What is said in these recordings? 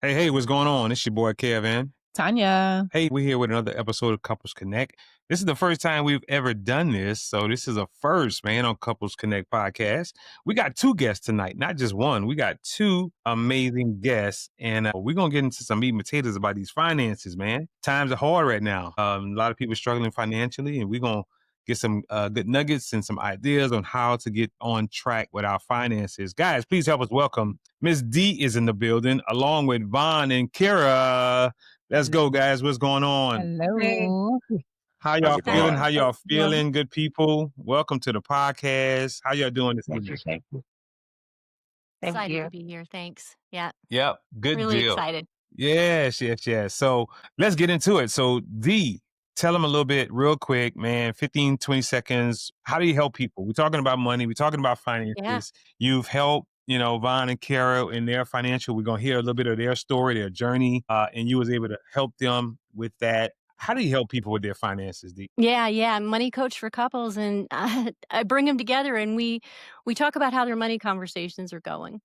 Hey, what's going on? It's your boy Kevin. Tanya. Hey, we're here with another episode of Couples Connect. This is the first time we've ever done this, so this is a first, man, on Couples Connect podcast. We got two guests tonight, not just one. We got two amazing guests, and we're gonna get into some meat and potatoes about these finances, man. Times are hard right now. A lot of people struggling financially, and we're gonna get some good nuggets and some ideas on how to get on track with our finances. Guys, please help us welcome Miss D is in the building, along with Vaughn and Kira. Let's go, guys. What's going on? Hello. How How's y'all it feeling? going? How y'all feeling, good people? Welcome to the podcast. How y'all doing this evening? Thank you. Excited to be here. Thanks. Yeah. Yep. Good Really deal. excited. Yes. So let's get into it. So D, tell them a little bit real quick, man, 15, 20 seconds. How do you help people? We're talking about money. We're talking about finances. Yeah. You've helped, Vaughn and Kara in their financial. We're going to hear a little bit of their story, their journey, and you was able to help them with that. How do you help people with their finances, D? Yeah. I'm money coach for couples, and I bring them together, and we talk about how their money conversations are going.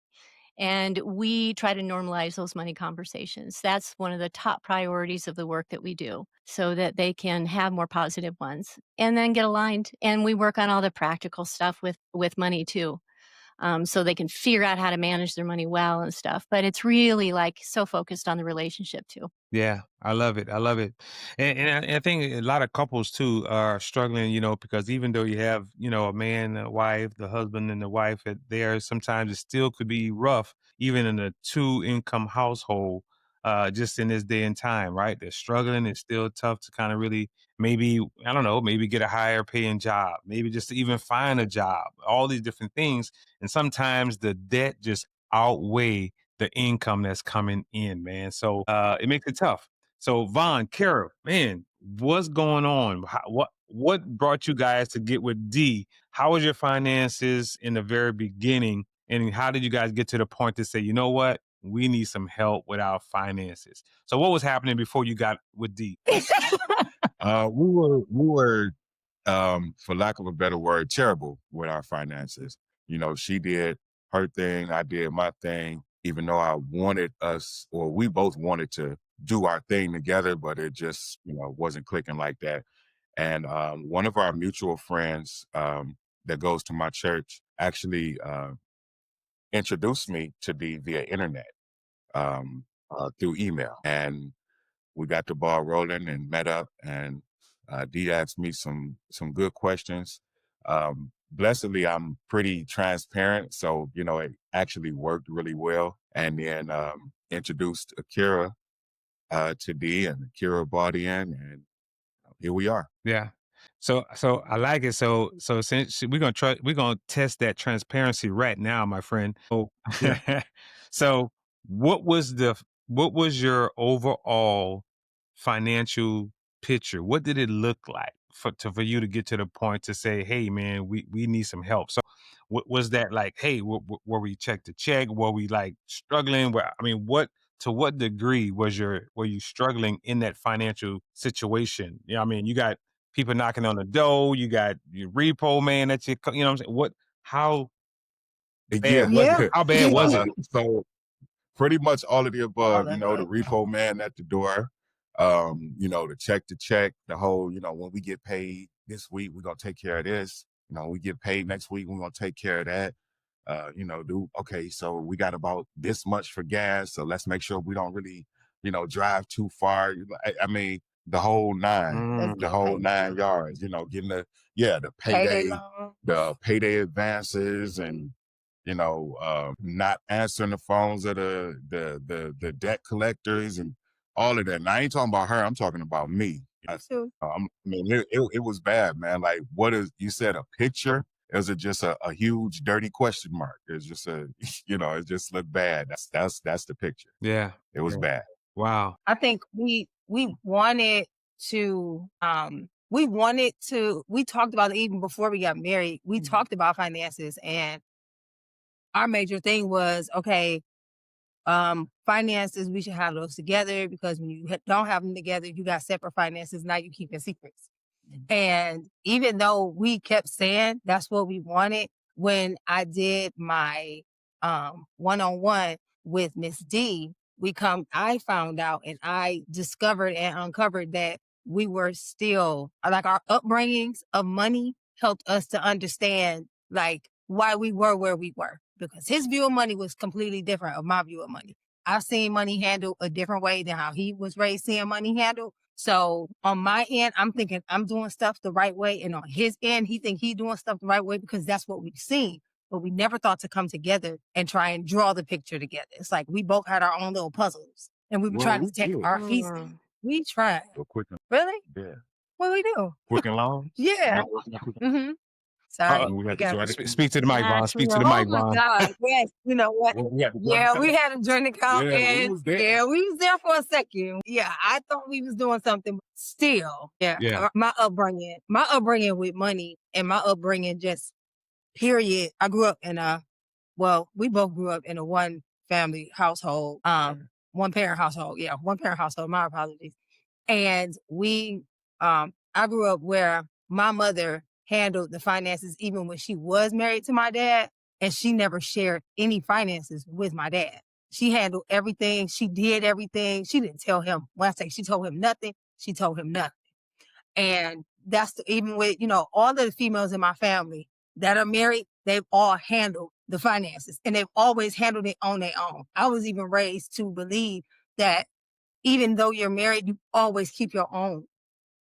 And we try to normalize those money conversations. That's one of the top priorities of the work that we do, so that they can have more positive ones and then get aligned. And we work on all the practical stuff with money too. So they can figure out how to manage their money well and stuff. But it's really like so focused on the relationship too. Yeah, I love it. And I think a lot of couples too are struggling, because even though you have, a man, a wife, the husband and the wife there, sometimes it still could be rough, even in a two-income household, just in this day and time, right? They're struggling. It's still tough to kind of really maybe, I don't know, maybe get a higher paying job, maybe just to even find a job, all these different things. And sometimes the debt just outweigh the income that's coming in, man. So it makes it tough. So Vaughn, Kara, man, what's going on? What brought you guys to get with D? How was your finances in the very beginning? And how did you guys get to the point to say, you know what? We need some help with our finances. So what was happening before you got with D? We were, for lack of a better word, terrible with our finances. She did her thing, I did my thing, even though I wanted us, or we both wanted to do our thing together, but it just, wasn't clicking like that. And one of our mutual friends that goes to my church actually introduced me to Dee via internet through email. And we got the ball rolling and met up, and Dee asked me some good questions. Blessedly, I'm pretty transparent, so it actually worked really well. And then introduced Akira to Dee, and Akira bought in, and here we are. Yeah. So I like it. So since we're gonna test that transparency right now, my friend. So, so what was your overall financial picture? What did it look like for you to get to the point to say, hey man, we need some help? So what was that like? Hey, were we check to check? Were we like struggling? To what degree were you struggling in that financial situation? You got people knocking on the door, you got your repo man that what I'm saying? How bad was it? How bad was it? So pretty much all of the above, All of the repo man at the door, the check to check, the whole, when we get paid this week, we're going to take care of this. We get paid next week, we're going to take care of that. Okay, so we got about this much for gas, so let's make sure we don't really, drive too far. I mean, the whole nine, the whole 9 yards, getting the payday advances, and not answering the phones of the debt collectors and all of that. And I ain't talking about her, I'm talking about me. It was bad, man. Like, you said a picture? Is it just a huge dirty question mark? It's just it just looked bad. That's the picture. Yeah. It was bad. Wow. I think we wanted to, we talked about it even before we got married. We talked about finances, and our major thing was, okay, finances, we should have those together, because when you don't have them together, you got separate finances. Now you keeping secrets. And even though we kept saying that's what we wanted, when I did my one-on-one with Miss D, I found out and I discovered and uncovered that we were still like our upbringings of money helped us to understand like why we were where we were because his view of money was completely different of my view of money. I've seen money handled a different way than how he was raised seeing money handled. So on my end, I'm thinking I'm doing stuff the right way. And on his end, he think he doing stuff the right way because that's what we've seen. But we never thought to come together and try and draw the picture together. It's like we both had our own little puzzles and we were trying to take our pieces. We tried. Well, quick and Really? yeah. What we do? Quick and long. Yeah. Mm-hmm. Sorry. We had We to got join it. it. Speak to the mic, Vaughn. Speak to the Oh mic, my Vaughn. God. Yes. You know what? Well, we had to join Yeah, it. we had a joint account. Yeah, we And was there. yeah, we was there for a second. Yeah, I thought we was doing something, but still. Yeah. Yeah. My upbringing with money and my upbringing just period. I grew up in we both grew up in a one family household, one parent household. Yeah, one parent household. My apologies. And I grew up where my mother handled the finances even when she was married to my dad, and she never shared any finances with my dad. She handled everything. She did everything. She didn't tell him. When I say she told him nothing, she told him nothing. And even with, all of the females in my family that are married, they've all handled the finances and they've always handled it on their own. I was even raised to believe that even though you're married, you always keep your own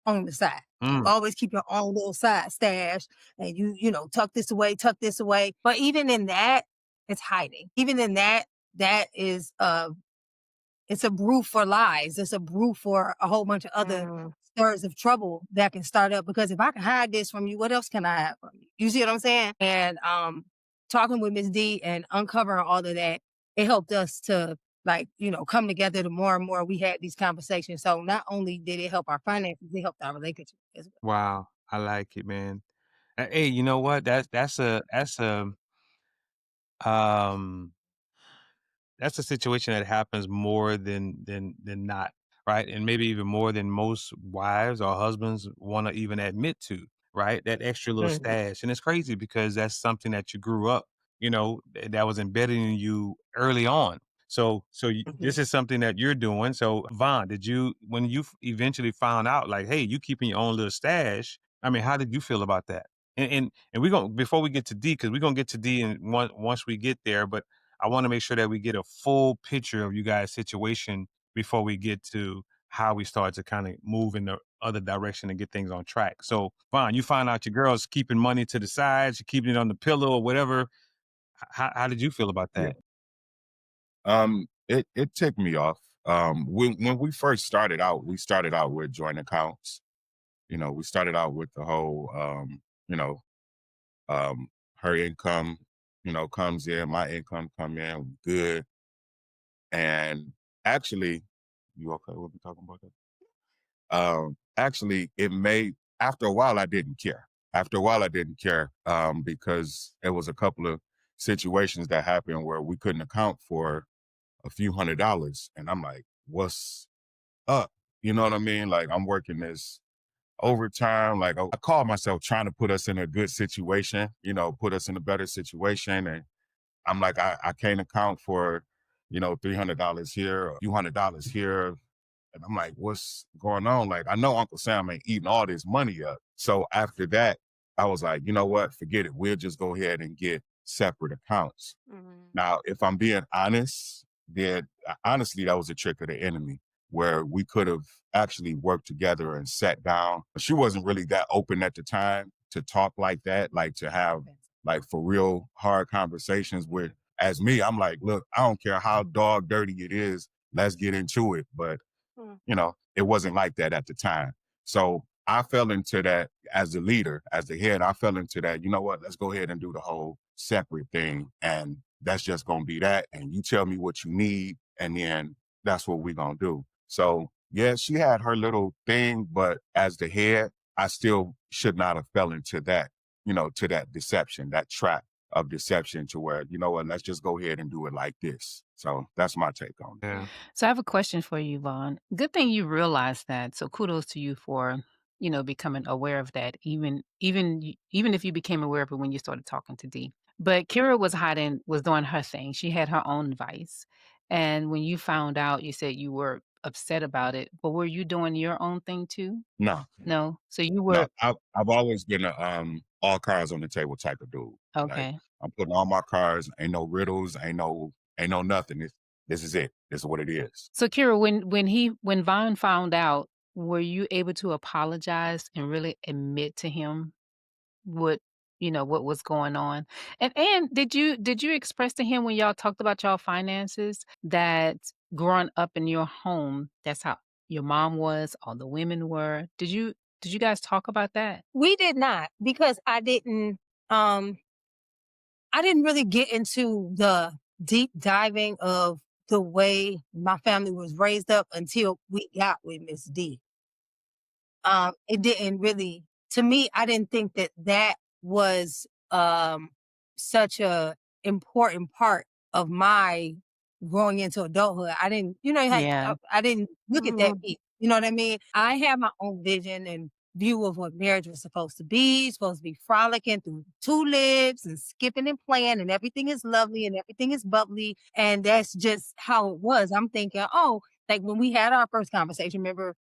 on the side. You always keep your own little side stash and tuck this away, tuck this away. But even in that, it's hiding. Even in that is it's a brew for lies. It's a brew for a whole bunch of other stirs of trouble that can start up. Because if I can hide this from you, what else can I hide from you? You see what I'm saying? And talking with Ms. D and uncovering all of that, it helped us to come together the more and more we had these conversations. So not only did it help our finances, it helped our relationship as well. Wow. I like it, man. Hey, you know what? Um that's a situation that happens more than not, right? And maybe even more than most wives or husbands want to even admit to, right? That extra little stash. And it's crazy because that's something that you grew up, that was embedded in you early on. So this is something that you're doing. So Vaughn, when you eventually found out like, hey, you keeping your own little stash, I mean, how did you feel about that? And we're gonna before we get to D, because we're gonna get to D and once we get there, but I want to make sure that we get a full picture of you guys' situation before we get to how we start to kind of move in the other direction and get things on track. So, Vaughn, you find out your girl's keeping money to the side, she's keeping it on the pillow or whatever. How did you feel about Yeah. that? It ticked me off. When we first started out, we started out with joint accounts. We started out with the whole, you know, her income, comes in, my income come in, good. And actually, you okay with me talking about that? Actually, after a while, I didn't care. After a while, I didn't care because there was a couple of situations that happened where we couldn't account for a few $100s. And I'm like, what's up? You know what I mean? Like I'm working this overtime. Like I call myself trying to put us in a good situation, put us in a better situation. And I'm like, I can't account for, $300 here or a few $100s here. And I'm like, what's going on? Like, I know Uncle Sam ain't eating all this money up. So after that, I was like, you know what? Forget it. We'll just go ahead and get separate accounts. Now, if I'm being honest, then honestly, that was a trick of the enemy where we could have actually worked together and sat down. She wasn't really that open at the time to talk like that, like to have like for real hard conversations with, as me, I'm like, look, I don't care how dog dirty it is. Let's get into it. But it wasn't like that at the time. So I fell into that as the leader, as the head. I fell into that, you know what, let's go ahead and do the whole separate thing. And that's just going to be that. And you tell me what you need. And then that's what we're going to do. So yeah, she had her little thing, but as the head, I still should not have fell into that, to that deception, that trap of deception to where, you know what, let's just go ahead and do it like this. So that's my take on it. Yeah. So I have a question for you, Vaughn. Good thing you realized that. So kudos to you for, becoming aware of that. Even if you became aware of it when you started talking to Dee. But Kira was doing her thing. She had her own vice. And when you found out, you said you were upset about it, but were you doing your own thing too? No, No? So you no, were I've always been a all cards on the table type of dude. Like okay. I'm putting all my cards. Ain't no riddles. Ain't no nothing. This is it. This is what it is. So Kira, when Vaughn found out, were you able to apologize and really admit to him what what was going on? And did you express to him when y'all talked about y'all finances that growing up in your home, that's how your mom was, all the women were? Did you guys talk about that? We did not because um I didn't really get into the deep diving of the way my family was raised up until we got with Miss D. It didn't really, to me, I didn't think that that was such a important part of my growing into adulthood. I didn't, Yeah. I didn't look at that Mhm. piece. You know what I mean? I had my own vision and view of what marriage was supposed to be. It's supposed to be frolicking through tulips and skipping and playing, and everything is lovely and everything is bubbly. And that's just how it was. I'm thinking, oh, like when we had our first conversation, remember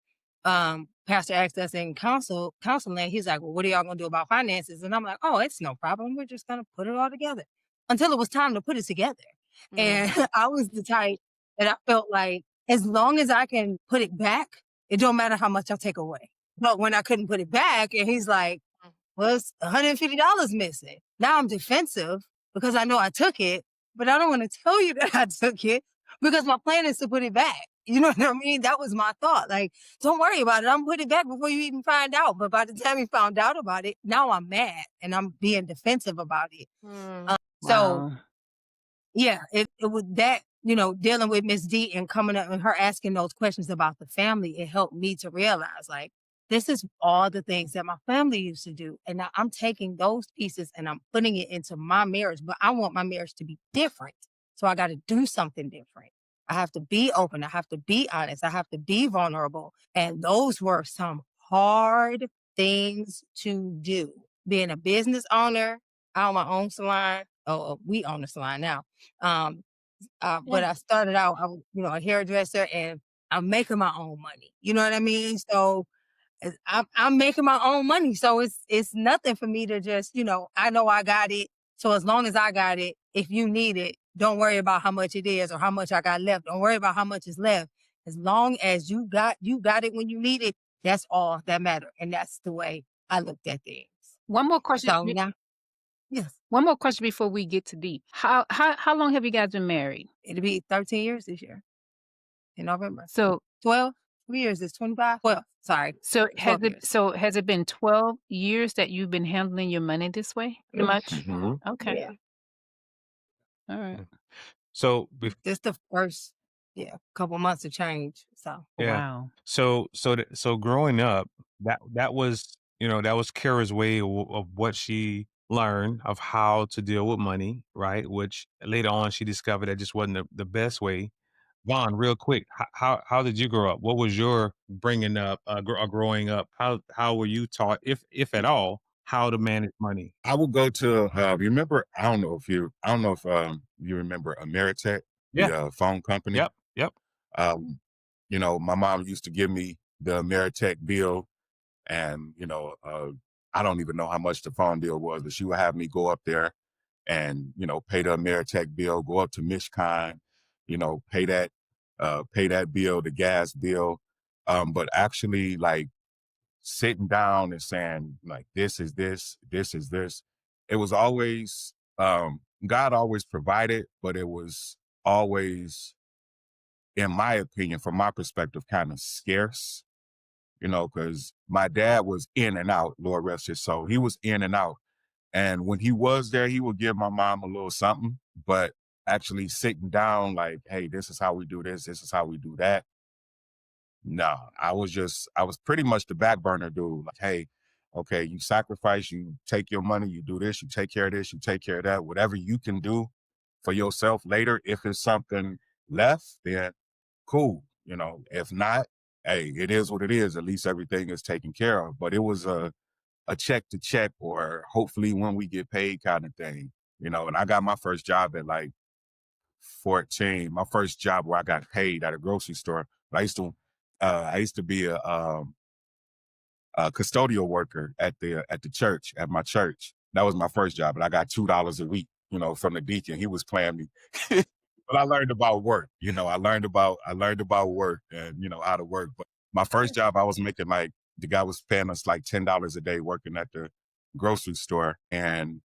pastor asked us in counseling, he's like, well, what are y'all gonna do about finances? And I'm like, oh, it's no problem. We're just gonna put it all together until it was time to put it together. And Mhm. I was the type that I felt like as long as I can put it back, it don't matter how much I take away. But when I couldn't put it back, and he's like, well, it's $150 missing. Now I'm defensive because I know I took it, but I don't want to tell you that I took it because my plan is to put it back. You know what I mean? That was my thought. Like, don't worry about it. I'm putting it back before you even find out. But by the time he found out about it, now I'm mad and I'm being defensive about it. Mm. So Wow. yeah, it was that, dealing with Miss D and coming up and her asking those questions about the family, it helped me to realize like this is all the things that my family used to do. And now I'm taking those pieces and I'm putting it into my marriage, but I want my marriage to be different. So I got to do something different. I have to be open. I have to be honest. I have to be vulnerable. And those were some hard things to do. Being a business owner, I own my own salon. Oh, we own a salon now. Um, but Yeah. I started out, I was, a hairdresser, and I'm making my own money. You know what I mean? So I'm making my own money. So it's nothing for me to just, I know I got it. So as long as I got it, if you need it, don't worry about how much it is or how much I got left. Don't worry about how much is left. As long as you got it when you need it, that's all that matter. And that's the way I looked at things. One more question. So now, yes, One more question before we get to deep. How long have you guys been married? it'll be 13 years this year in November. So 12? 3 years is 25? 12, sorry. so has 12 it years. so has it been 12 years that you've been handling your money this way? Pretty much? Mhm. Okay. Yeah. All right. So This the first, couple months of change. So yeah. Wow. So growing up, that was, that was Kara's way of what she learned of how to deal with money, right? Which later on she discovered that just wasn't the best way. Vaughn, real quick, how did you grow up? What was your bringing up, growing up? How were you taught, if at all, how to manage money? I will go to remember, I don't know if you remember Ameritech, Yeah. the phone company. Yep. Yep. Um, my mom used to give me the Ameritech bill, and I don't even know how much the phone bill was, but she would have me go up there and pay the Ameritech bill, go up to Mishcon, pay that bill, the gas bill. But actually, like sitting down and saying like, this is this. It was always God always provided, but it was always, in my opinion, from my perspective, kind of scarce. Because my dad was in and out, Lord rest his soul. He was in and out. And when he was there, he would give my mom a little something, but actually sitting down like, hey, this is how we do this is how we do that. No, I was pretty much the back burner dude. Like, hey, okay, you sacrifice, you take your money, you do this, you take care of this, you take care of that. Whatever you can do for yourself later, if it's something left, then cool. If not, hey, it is what it is. At least everything is taken care of. But it was a check to check, or hopefully when we get paid kind of thing. And I got my first job at like 14, my first job where I got paid at a grocery store. I used to be a custodial worker at the church, at my church. That was my first job, and I got $2 a week, from the deacon. He was playing me. But I learned about work. I learned about work and how to work. But my first job, I was making like the guy was paying us like $10 a day working at the grocery store, and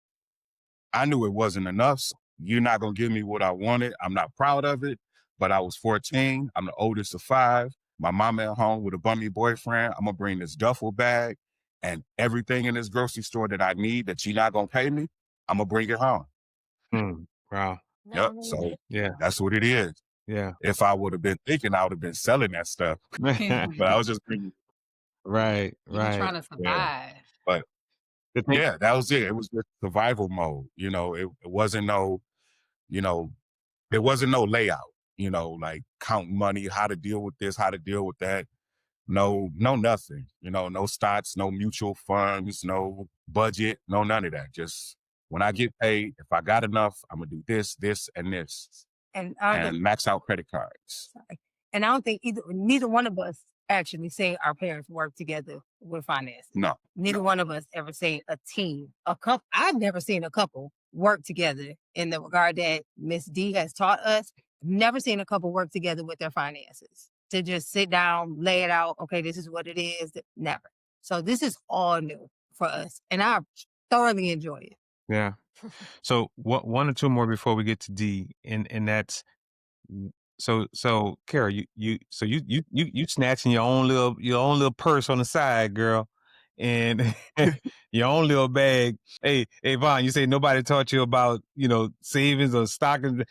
I knew it wasn't enough. So you're not gonna give me what I wanted. I'm not proud of it, but I was 14. I'm the oldest of 5. My mama at home with a bummy boyfriend. I'm gonna bring this duffel bag and everything in this grocery store that I need that you're not gonna pay me. I'm gonna bring it home. Wow. Yep. No. So Yeah. that's what it is. Yeah. If I would have been thinking, I would have been selling that stuff. But I was just bringing, Right. You were Right. trying to yeah. survive. But The thing. yeah, that was it. It was just survival mode. It wasn't you know, there wasn't no layout, like count money, how to deal with this, how to deal with that. No, nothing, no stocks, no mutual funds, no budget, no none of that. Just when I get paid, if I got enough, I'm gonna do this, this, and this, And I don't think, and max out credit cards. sorry. And I don't think neither one of us actually seen our parents work together with finances. No, Neither one of us ever seen a team, a couple. I've never seen a couple work together in the regard that Miss D has taught us. Never seen a couple work together with their finances to just sit down, lay it out. Okay, this is what it is. Never. So this is all new for us, and I thoroughly enjoy it. Yeah. So one or two more before we get to D, and that's so Kara, you snatching your own little purse on the side, girl, and your own little bag. Hey, Vaughn, you say nobody taught you about savings or stocking.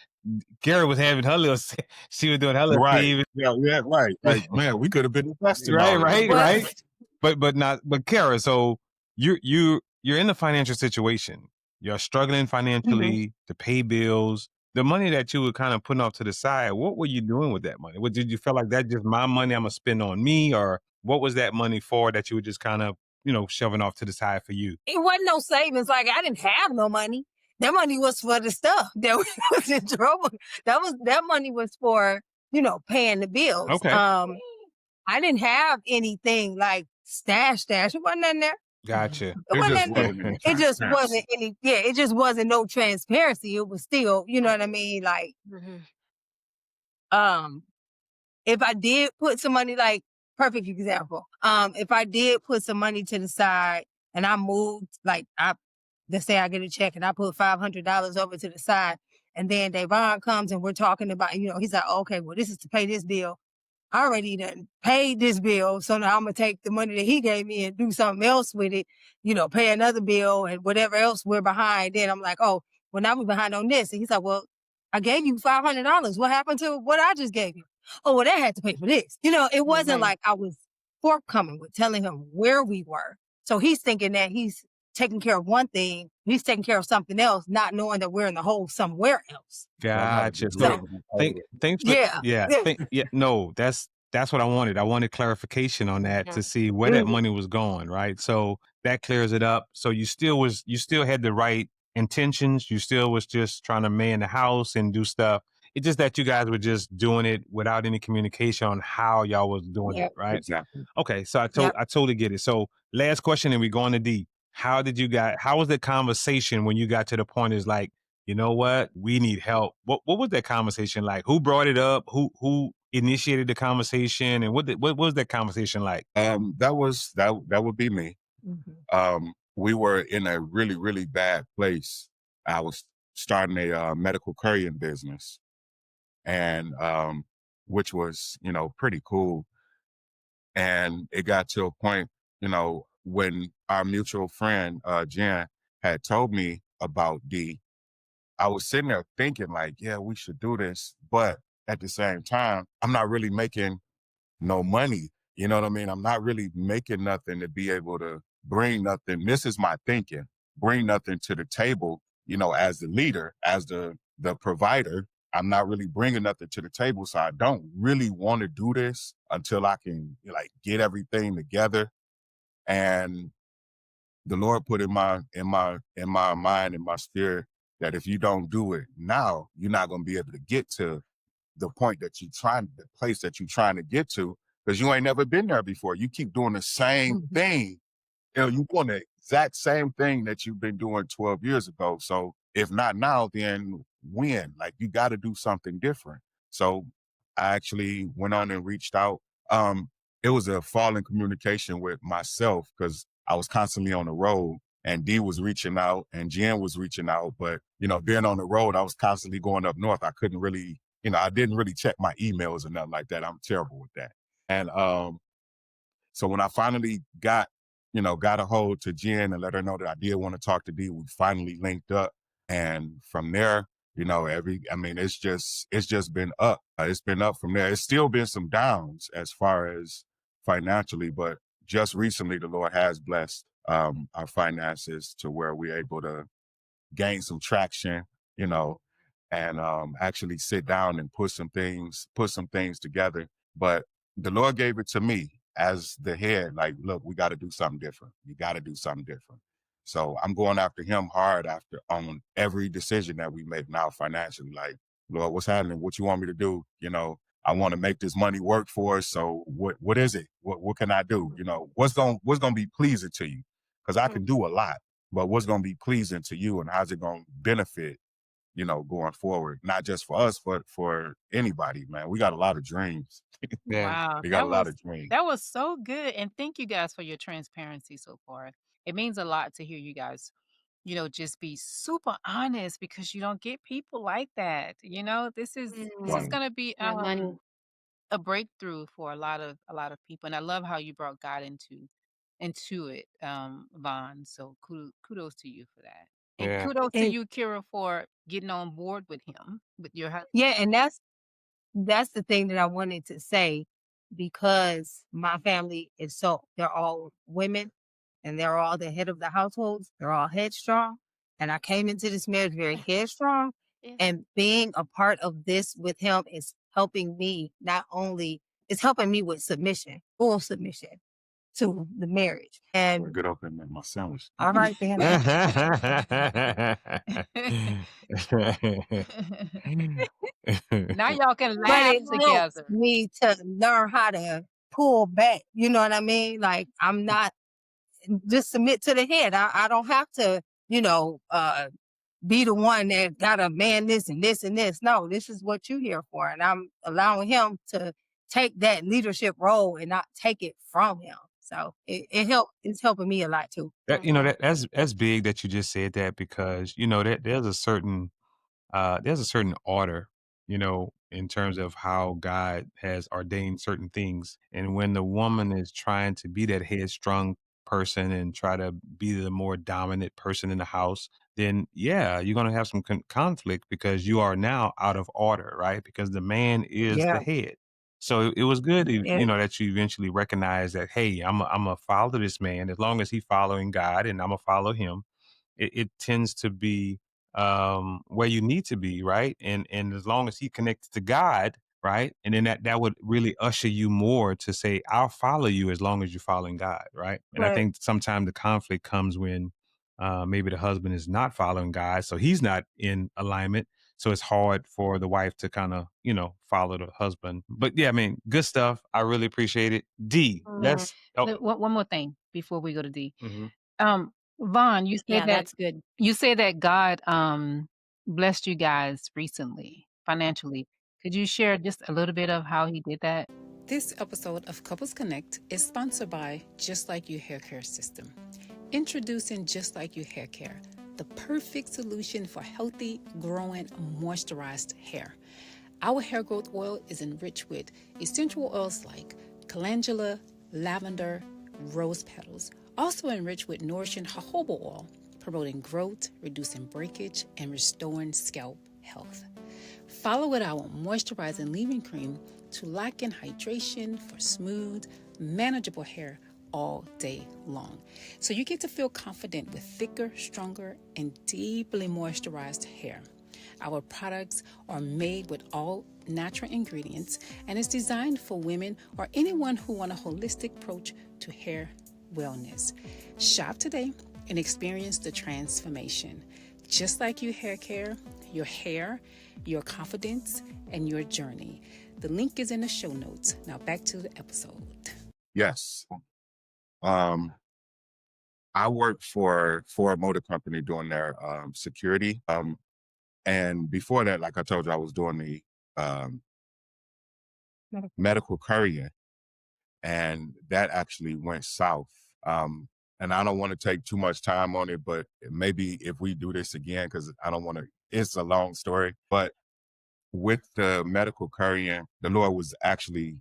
Kara was having her little, she was doing her little right. savings. Yeah, right. Like, man, we could have been investing Right, all of right, that. Well, right. But Kara, so you're in a financial situation. You're struggling mhm. financially to pay bills. The money that you were kind of putting off to the side, what were you doing with that money? What did you feel like that's just my money I'm gonna spend on me, or what was that money for that you were just kind of shoving off to the side for you? It wasn't no savings. Like I didn't have no money. That money was for the stuff that we was in trouble. That money was for paying the bills. Okay, I didn't have anything like stash. It wasn't in there. gotcha. It There wasn't just in there. wasn't any It just transparency. wasn't any. Yeah, it just wasn't no transparency. It was still, you know what I mean. Like, um, if I did put some money, like perfect example, if I did put some money to the side and I moved, like let's say I get a check and I put $500 over to the side, and then Davon comes and we're talking about, he's like, okay, well, this is to pay this bill. I already done paid this bill, so now I'm gonna take the money that he gave me and do something else with it, pay another bill and whatever else we're behind. Then I'm like, oh, well, now we're behind on this. And he's like, well, I gave you $500. What happened to what I just gave you? Oh, well, that had to pay for this. It wasn't Right. like I was forthcoming with telling him where we were. So he's thinking that he's taking care of one thing, he's taking care of something else, not knowing that we're in the hole somewhere else. So I got Gotcha. to So So thanks for yeah. no, that's what I wanted. I wanted clarification on that to see where that Mhm. money was going, right? So that clears it up. So you still had the right intentions. You still was just trying to man the house and do stuff. It's just that you guys were just doing it without any communication on how y'all was doing it, Yep. right? exactly. Okay, so Yep. I totally get it. So last question, and we're going to D. How was the conversation when you got to the point is like, you know what, we need help? What was that conversation like? Who brought it up? Who initiated the conversation? And what was that conversation like? That would be me. Mhm. We were in a really, really bad place. I was starting a medical couriering business, and which was pretty cool. And it got to a point, when our mutual friend Jen had told me about D, I was sitting there thinking like, yeah, we should do this, but at the same time, I'm not really making no money. You know what I mean? I'm not really making nothing to be able to bring nothing. This is my thinking. Bring nothing to the table, as the leader, as the provider. I'm not really bringing nothing to the table. So I don't really want to do this until I can like get everything together. And the Lord put in my mind, in my spirit, that if you don't do it now, you're not going to be able to get to the point that the place that you're trying to get to, because you ain't never been there before. You keep doing the same thing. You're doing the exact same thing that you've been doing 12 years ago. So if not now, then when? Like, you got to do something different. So I actually went on and reached out. It was a fall in communication with myself, because I was constantly on the road, and Dee was reaching out and Jen was reaching out. But, being on the road, I was constantly going up north. I couldn't really, I didn't really check my emails or nothing like that. I'm terrible with that. And so when I finally got a hold to Jen and let her know that I did want to talk to Dee, we finally linked up. And from there, it's just been up. It's been up from there. It's still been some downs as far as financially, but just recently the Lord has blessed our finances to where we're able to gain some traction, you know, and actually sit down and put some things together. But the Lord gave it to me as the head. Like, look, we got to do something different. You got to do something different. So I'm going after him hard on every decision that we make now financially. Like, Lord, what's happening? What you want me to do? I want to make this money work for us. So what is it? What can I do? What's going to be pleasing to you? Because I can do a lot, but what's going to be pleasing to you, and how's it going to benefit, going forward, not just for us, but for anybody, man. We got a lot of dreams. Yeah. Wow, We got a lot of dreams. that was so good, and thank you guys for your transparency so far. It means a lot to hear you guys, just be super honest, because you don't get people like that. This is Right. gonna be Yeah, money. a breakthrough for a lot of people, and I love how you brought God into it, Vaughn. So kudos to you for that, and Yeah. kudos to And you, Kira, for getting on board with him, with your husband. yeah, and that's the thing that I wanted to say, because my family they're all women and they're all the head of the households. They're all headstrong. And I came into this marriage very headstrong. Yeah. And being a part of this with him is helping me it's helping me with submission, full submission to the marriage. And Get up and make my sandwich. all right, then. Now y'all can But laugh it helps together. me to learn how to pull back. You know what I mean? Like, I'm not just submit to the head. I don't have to, be the one that got to man this and this and this. No, this is what you're here for. And I'm allowing him to take that leadership role and not take it from him. So it's helping me a lot too. That's big that you just said that, because that there's a certain order, in terms of how God has ordained certain things. And when the woman is trying to be that headstrong person and try to be the more dominant person in the house, then yeah, you're going to have some conflict, because you are now out of order, right? Because the man is the Yeah. head. So it was good, Yeah. that you eventually recognize that, hey, I'm a follow this man. As long as he's following God and I'm a follow him, it tends to be where you need to be, right? And as long as he connects to God, right? And then that would really usher you more to say, I'll follow you as long as you're following God, right? And I Right. think sometimes the conflict comes when maybe the husband is not following God, so he's not in alignment. So it's hard for the wife to kind of, follow the husband. But yeah, I mean, good stuff. I really appreciate it. D, let's. Oh, One more thing before we go to D. mhm. Vaughn, Yeah, that's good. you said that God blessed you guys recently financially. Could you share just a little bit of how he did that? This episode of Couples Connect is sponsored by Just Like You Hair Care System. Introducing Just Like You Hair Care, the perfect solution for healthy, growing, moisturized hair. Our hair growth oil is enriched with essential oils like calendula, lavender, rose petals, also enriched with nourishing jojoba oil, promoting growth, reducing breakage, and restoring scalp health. Follow with our moisturizing leave-in cream to lock in hydration for smooth, manageable hair all day long. So you get to feel confident with thicker, stronger, and deeply moisturized hair. Our products are made with all natural ingredients and is designed for women or anyone who want a holistic approach to hair wellness. Shop today and experience the transformation. just like your hair care, your hair, your confidence, and your journey. The link is in the show notes. Now back to the episode. Yes. Um, I worked for a motor company doing their security. And before that, like I told you, I was doing the um, medical courier, and that actually went south. And I don't want to take too much time on it, but maybe if we do this again, because I don't want to, it's a long story. But with the medical courier, the Lord was actually,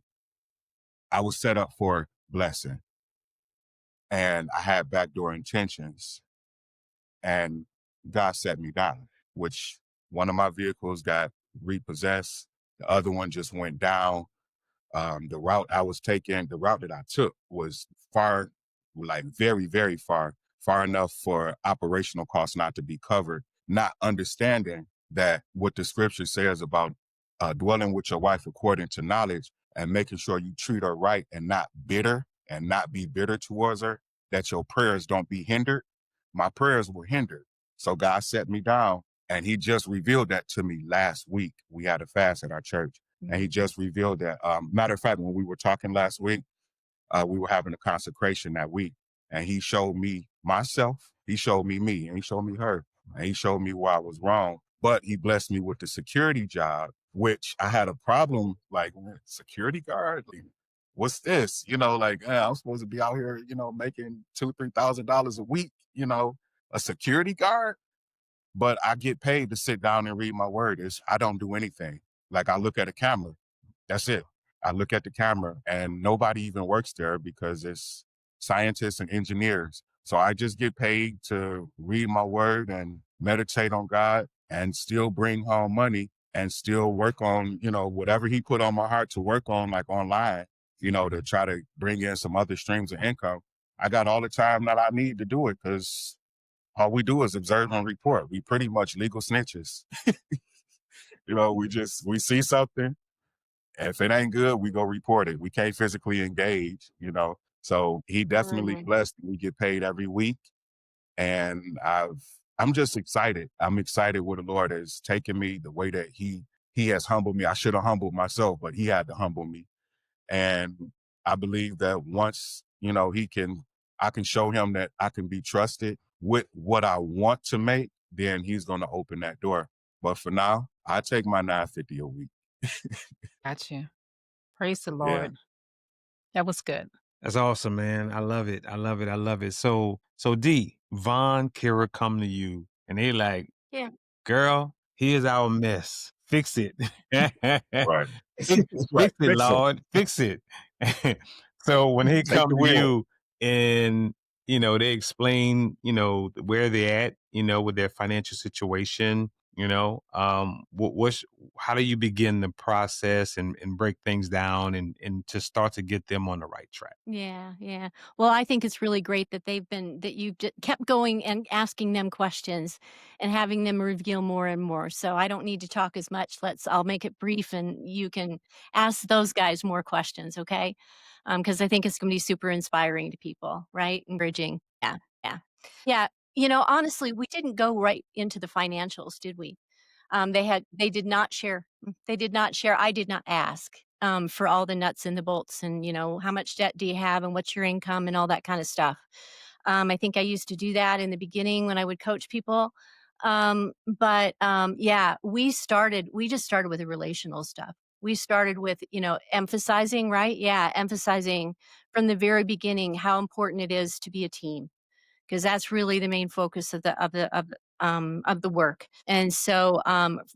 I was set up for blessing, and I had backdoor intentions, and God set me down, which one of my vehicles got repossessed. The other one just went down. The route I was taking, the route that I took was far, like very, very far, far enough for operational costs not to be covered, not understanding that what the scripture says about dwelling with your wife according to knowledge and making sure you treat her right and not bitter and not be bitter towards her, that your prayers don't be hindered. My prayers were hindered. So God set me down, and he just revealed that to me last week. We had a fast at our church, and he just revealed that. Matter of fact, when we were talking last week, we were having a consecration that week, and he showed me myself, he showed me, and he showed me her, and he showed me where I was wrong. But he blessed me with the security job, which I had a problem, like, security guard? Like, what's this? Like, I'm supposed to be out here, making $2,000-3,000 a week, a security guard? But I get paid to sit down and read my word. I don't do anything. Like, I look at a camera. That's it. I look at the camera, and nobody even works there because it's scientists and engineers. So I just get paid to read my word and meditate on God and still bring home money and still work on, whatever he put on my heart to work on, like online, to try to bring in some other streams of income. I got all the time that I need to do it because all we do is observe and report. We pretty much legal snitches. We see something. If it ain't good, we go report it. We can't physically engage. So he definitely blessed. We get paid every week. And I'm just excited. I'm excited where the Lord has taken me, the way that he has humbled me. I should have humbled myself, but he had to humble me. And I believe that once, I can show him that I can be trusted with what I want to make, then he's going to open that door. But for now, I take my $950 a week. Gotcha. Praise the Yeah. Lord. That was good. That's awesome, man. I love it. I love it. I love it. So Dee, Von, Kira come to you, and they like, Yeah. girl, here's our mess. Fix it. Right. Fix Right. it, Fix 'em. Lord. Fix it. So when they Take come the to wheel. you and, they explain, where they're at, with their financial situation, how do you begin the process and break things down and to start to get them on the right track? Yeah, yeah. Well, I think it's really great that you've kept going and asking them questions and having them reveal more and more. So I don't need to talk as much. I'll make it brief and you can ask those guys more questions, okay? Because I think it's going to be super inspiring to people, right? Encouraging. Yeah, yeah. Yeah. Honestly, we didn't go right into the financials, did we? They did not share. They did not share. I did not ask for all the nuts and the bolts and, how much debt do you have and what's your income and all that kind of stuff. I think I used to do that in the beginning when I would coach people. But yeah, we just started with the relational stuff. We started with, emphasizing, right? Yeah, emphasizing from the very beginning how important it is to be a team, because that's really the main focus of the work. And so,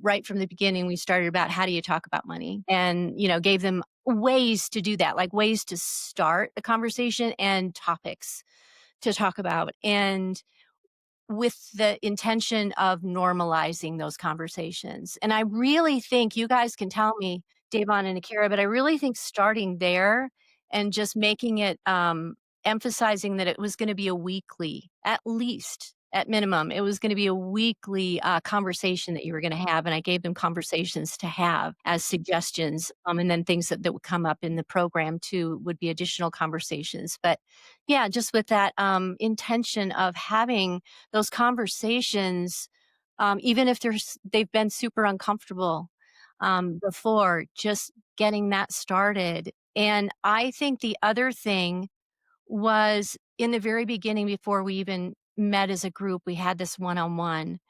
right from the beginning, we started about how do you talk about money, and gave them ways to do that, like ways to start the conversation and topics to talk about, and with the intention of normalizing those conversations. And I really think you guys can tell me, Davon and Akira, but I really think starting there and just making it, emphasizing that it was going to be a weekly, at least at minimum, it was going to be a weekly conversation that you were going to have. And I gave them conversations to have as suggestions. And then things that would come up in the program too would be additional conversations. But yeah, just with that intention of having those conversations even if they've been super uncomfortable before, just getting that started. And I think the other thing was in the very beginning, before we even met as a group, we had this one on one.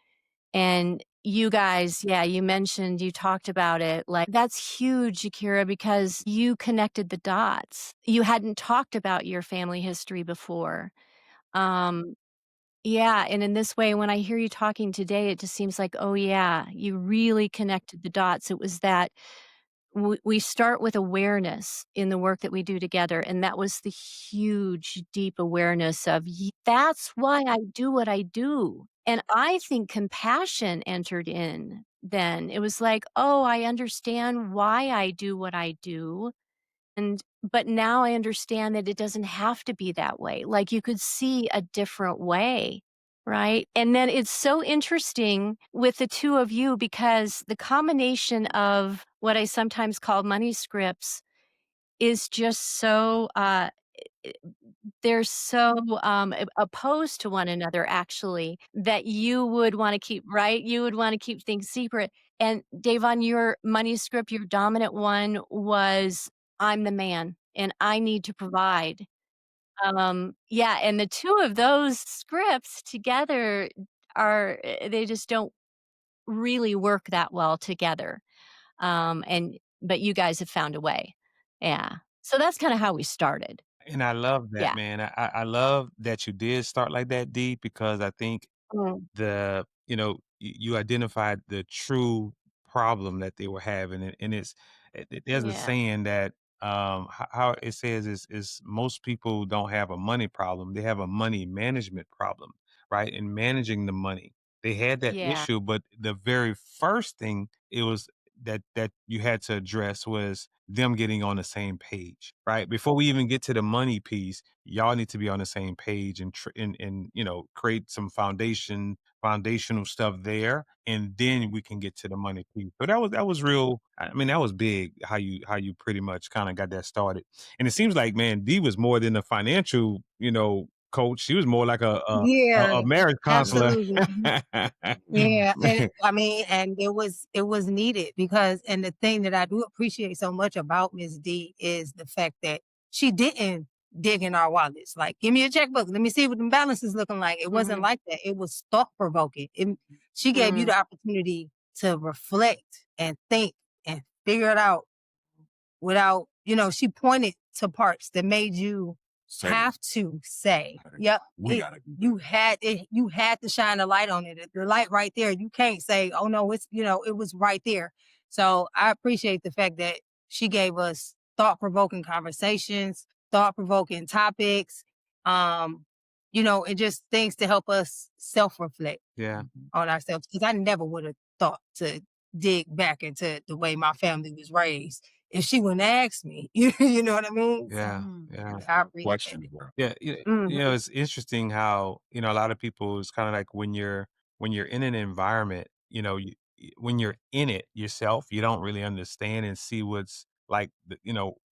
And you guys, yeah, you mentioned, you talked about it. Like, that's huge, Akira, because you connected the dots. You hadn't talked about your family history before. Um, yeah. And in this way, when I hear you talking today, it just seems like, oh, yeah, you really connected the dots. It was that we start with awareness in the work that we do together. And that was the huge, deep awareness of that's why I do what I do. And I think compassion entered in then. It was like, oh, I understand why I do what I do. And but now I understand that it doesn't have to be that way. Like you could see a different way, right? And then it's so interesting with the two of you because the combination of what I sometimes call money scripts is just so i- they're so opposed to one another actually that you would want to keep right, you would want to keep things secret. And Davon, your money script, your dominant one was I'm the man and I need to provide. Yeah, and the two of those scripts together they just don't really work that well together. And but you guys have found a way. Yeah, so that's kind of how we started. And I love that, Yeah. man. I love that you did start like that, D, because I think Mm, you identified the true problem that they were having, and there's a yeah. saying that how it says is most people don't have a money problem, they have a money management problem, right? In managing the money, they had that Yeah. issue, but the very first thing it was that you had to address was them getting on the same page, right? Before we even get to the money piece, y'all need to be on the same page and create some foundational stuff there, and then we can get to the money piece. So that was real. I mean, that was big how you pretty much kind of got that started. And it seems like, man, D was more than a financial, coach. She was more like a Yeah, marriage counselor. absolutely. Yeah, and I mean, and it was needed because and the thing that I do appreciate so much about Miss D is the fact that she didn't dig in our wallets. Like, give me a checkbook. Let me see what the balance is looking like. It wasn't Mhm. like that. It was thought provoking. She gave you Mm. the opportunity to reflect and think and figure it out without, she pointed to parts that made you have to say, yep, you had to shine a light on it. The light right there. You can't say, oh no, it was right there. So I appreciate the fact that she gave us thought-provoking conversations, thought-provoking topics, and just things to help us self-reflect Yeah, on ourselves. Because I never would have thought to dig back into the way my family was raised if she wouldn't ask me. You know what I mean? So yeah, Mm. yeah. I appreciate it. Questionable. Yeah, Mhm. it's interesting how, a lot of people it's kind of like when you're in an environment, when you're in it yourself, you don't really understand and see what's like,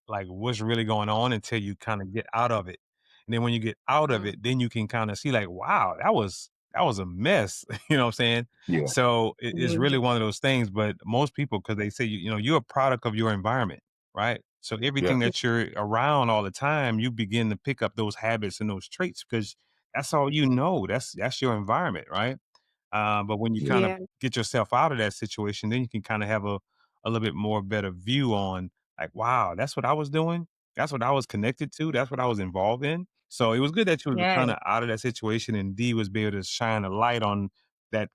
like what's really going on until you kind of get out of it. And then when you get out of Mhm. it, then you can kind of see like, wow, that was a mess. You know what I'm saying? Yeah. So it's really Mhm. one of those things. But most people, because they say you're a product of your environment, right? So Yeah. everything that you're around all the time, you begin to pick up those habits and those traits because that's all you know. That's your environment, right? But when you kind of Yeah. get yourself out of that situation, then you can kind of have a little bit more better view on like, wow, that's what I was doing. That's what I was connected to. That's what I was involved in. So it was good that you was Yeah. kind of out of that situation and D was be able to shine a light on that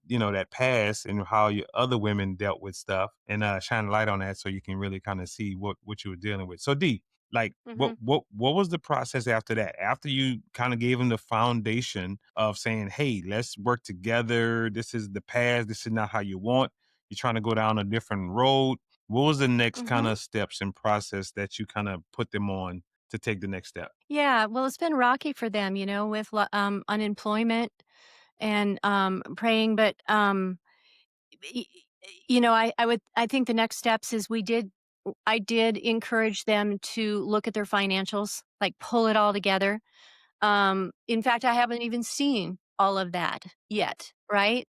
past and how your other women dealt with stuff and shine a light on that so you can really kind of see what you were dealing with. So D, like what Mhm. what what was the process after that? After you kind of gave him the foundation of saying, "Hey, let's work together. This is the past. This is not how you want. You're trying to go down a different road." What was the next kind Mhm. of steps and process that you kind of put them on to take the next step? Yeah, well, it's been rocky for them, with unemployment and praying, but y- I think the next steps is I did encourage them to look at their financials, like pull it all together. In fact, I haven't even seen all of that yet, right?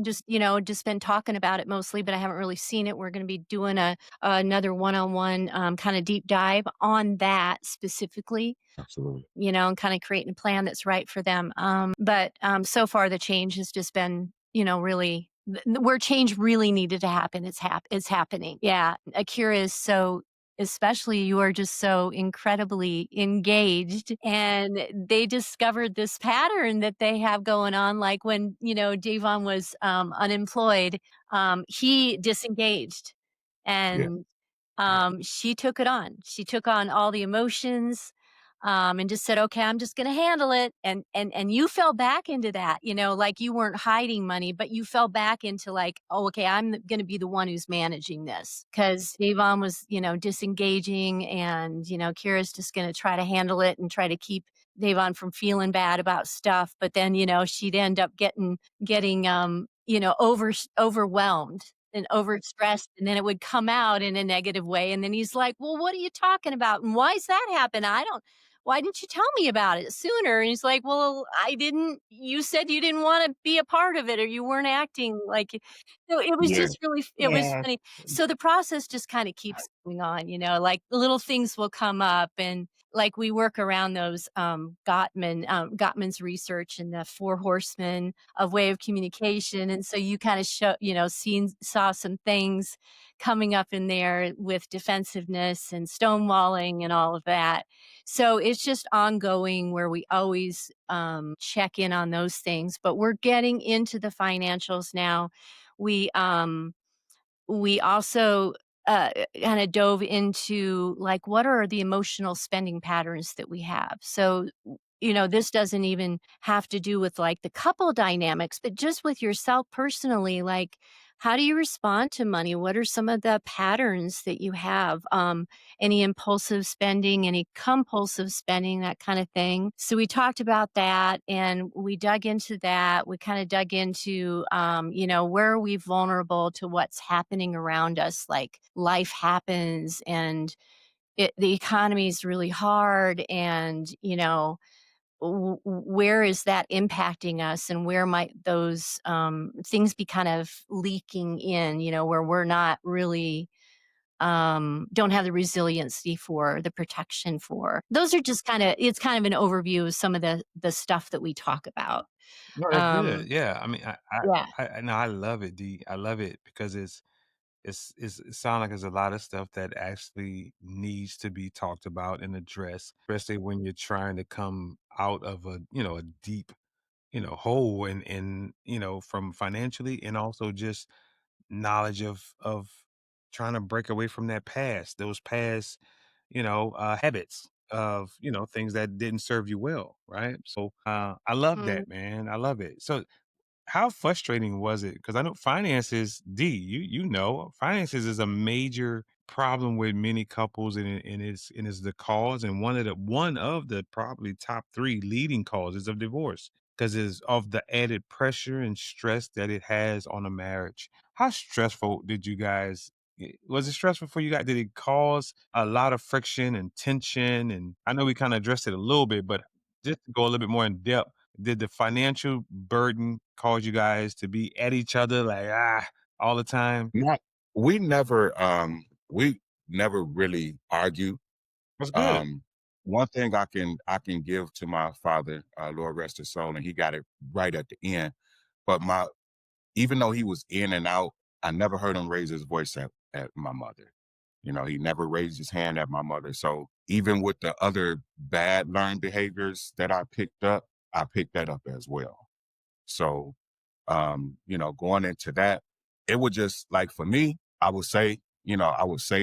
just, just been talking about it mostly, but I haven't really seen it. We're going to be doing another one-on-one kind of deep dive on that specifically, Absolutely. and kind of creating a plan that's right for them. But so far the change has just been, really where change really needed to happen. It's happening. Yeah. Akira is so, especially you are just so incredibly engaged, and they discovered this pattern that they have going on. Like when, Davon was unemployed, he disengaged, Yeah. and she took it on. She took on all the emotions, and just said, "Okay, I'm just going to handle it." And you fell back into that, like you weren't hiding money, but you fell back into like, "Oh, okay, I'm going to be the one who's managing this," because Davon was, disengaging, and Kira's just going to try to handle it and try to keep Davon from feeling bad about stuff. But then, she'd end up getting overwhelmed and overstressed, and then it would come out in a negative way, and then he's like, "Well, what are you talking about? And why's that happen? Why didn't you tell me about it sooner?" And he's like, "Well, I didn't you said you didn't wanna be a part of it, or you weren't acting like it." So it was Yeah. just really it was Yeah. funny. So the process just kinda keeps going on, like little things will come up, and like we work around those Gottman's research and the four horsemen of way of communication. And so you kind of saw some things coming up in there with defensiveness and stonewalling and all of that. So it's just ongoing where we always check in on those things, but we're getting into the financials now. We um we also kind of dove into like what are the emotional spending patterns that we have. So, this doesn't even have to do with like the couple dynamics, but just with yourself personally, like how do you respond to money? What are some of the patterns that you have? Any impulsive spending, any compulsive spending, that kind of thing. So we talked about that and we dug into that. We kind of dug into, where are we vulnerable to what's happening around us? Like life happens and the economy is really hard, and, where is that impacting us, and where might those things be kind of leaking in, where we're not really don't have the resiliency for, the protection for. Those are just it's kind of an overview of some of the stuff that we talk about. No, that's good. Um, Yeah, I mean, yeah. no, I love it, D. I love it because it sounds like there's a lot of stuff that actually needs to be talked about and addressed, especially when you're trying to come out of a deep, hole and from financially and also just knowledge of trying to break away from that past, those past, habits of, things that didn't serve you well, right? So, I love Mm, that, man. I love it. So, how frustrating was it? Because I know finances, D, finances is a major problem with many couples, and it's the cause, and one of the probably top 3 leading causes of divorce, because it's of the added pressure and stress that it has on a marriage. How stressful did you guys was it stressful for you guys? Did it cause a lot of friction and tension? And I know we kinda addressed it a little bit, but just to go a little bit more in depth, did the financial burden cause you guys to be at each other like, all the time? Not we never really argue. That's good. Um, One thing I can give to my father, Lord rest his soul, and he got it right at the end. But my even though he was in and out, I never heard him raise his voice at my mother. He never raised his hand at my mother. So even with the other bad learned behaviors that I picked up, I picked that up as well. So, going into that, it would just like for me, I would say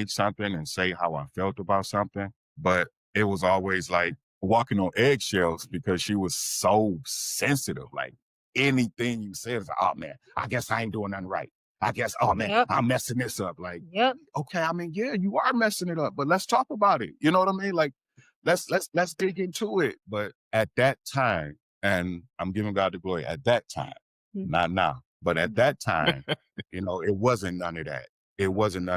something and say how I felt about something, but it was always like walking on eggshells because she was so sensitive. Like anything you said is, oh man, I guess I ain't doing nothing right. I guess, oh man, Yep. I'm messing this up. Like, Yep. okay, I mean, yeah, you are messing it up, but let's talk about it. You know what I mean? Like, let's dig into it. But at that time, and I'm giving God the glory at that time, Mhm. not now, but at that time, it wasn't none of that. It wasn't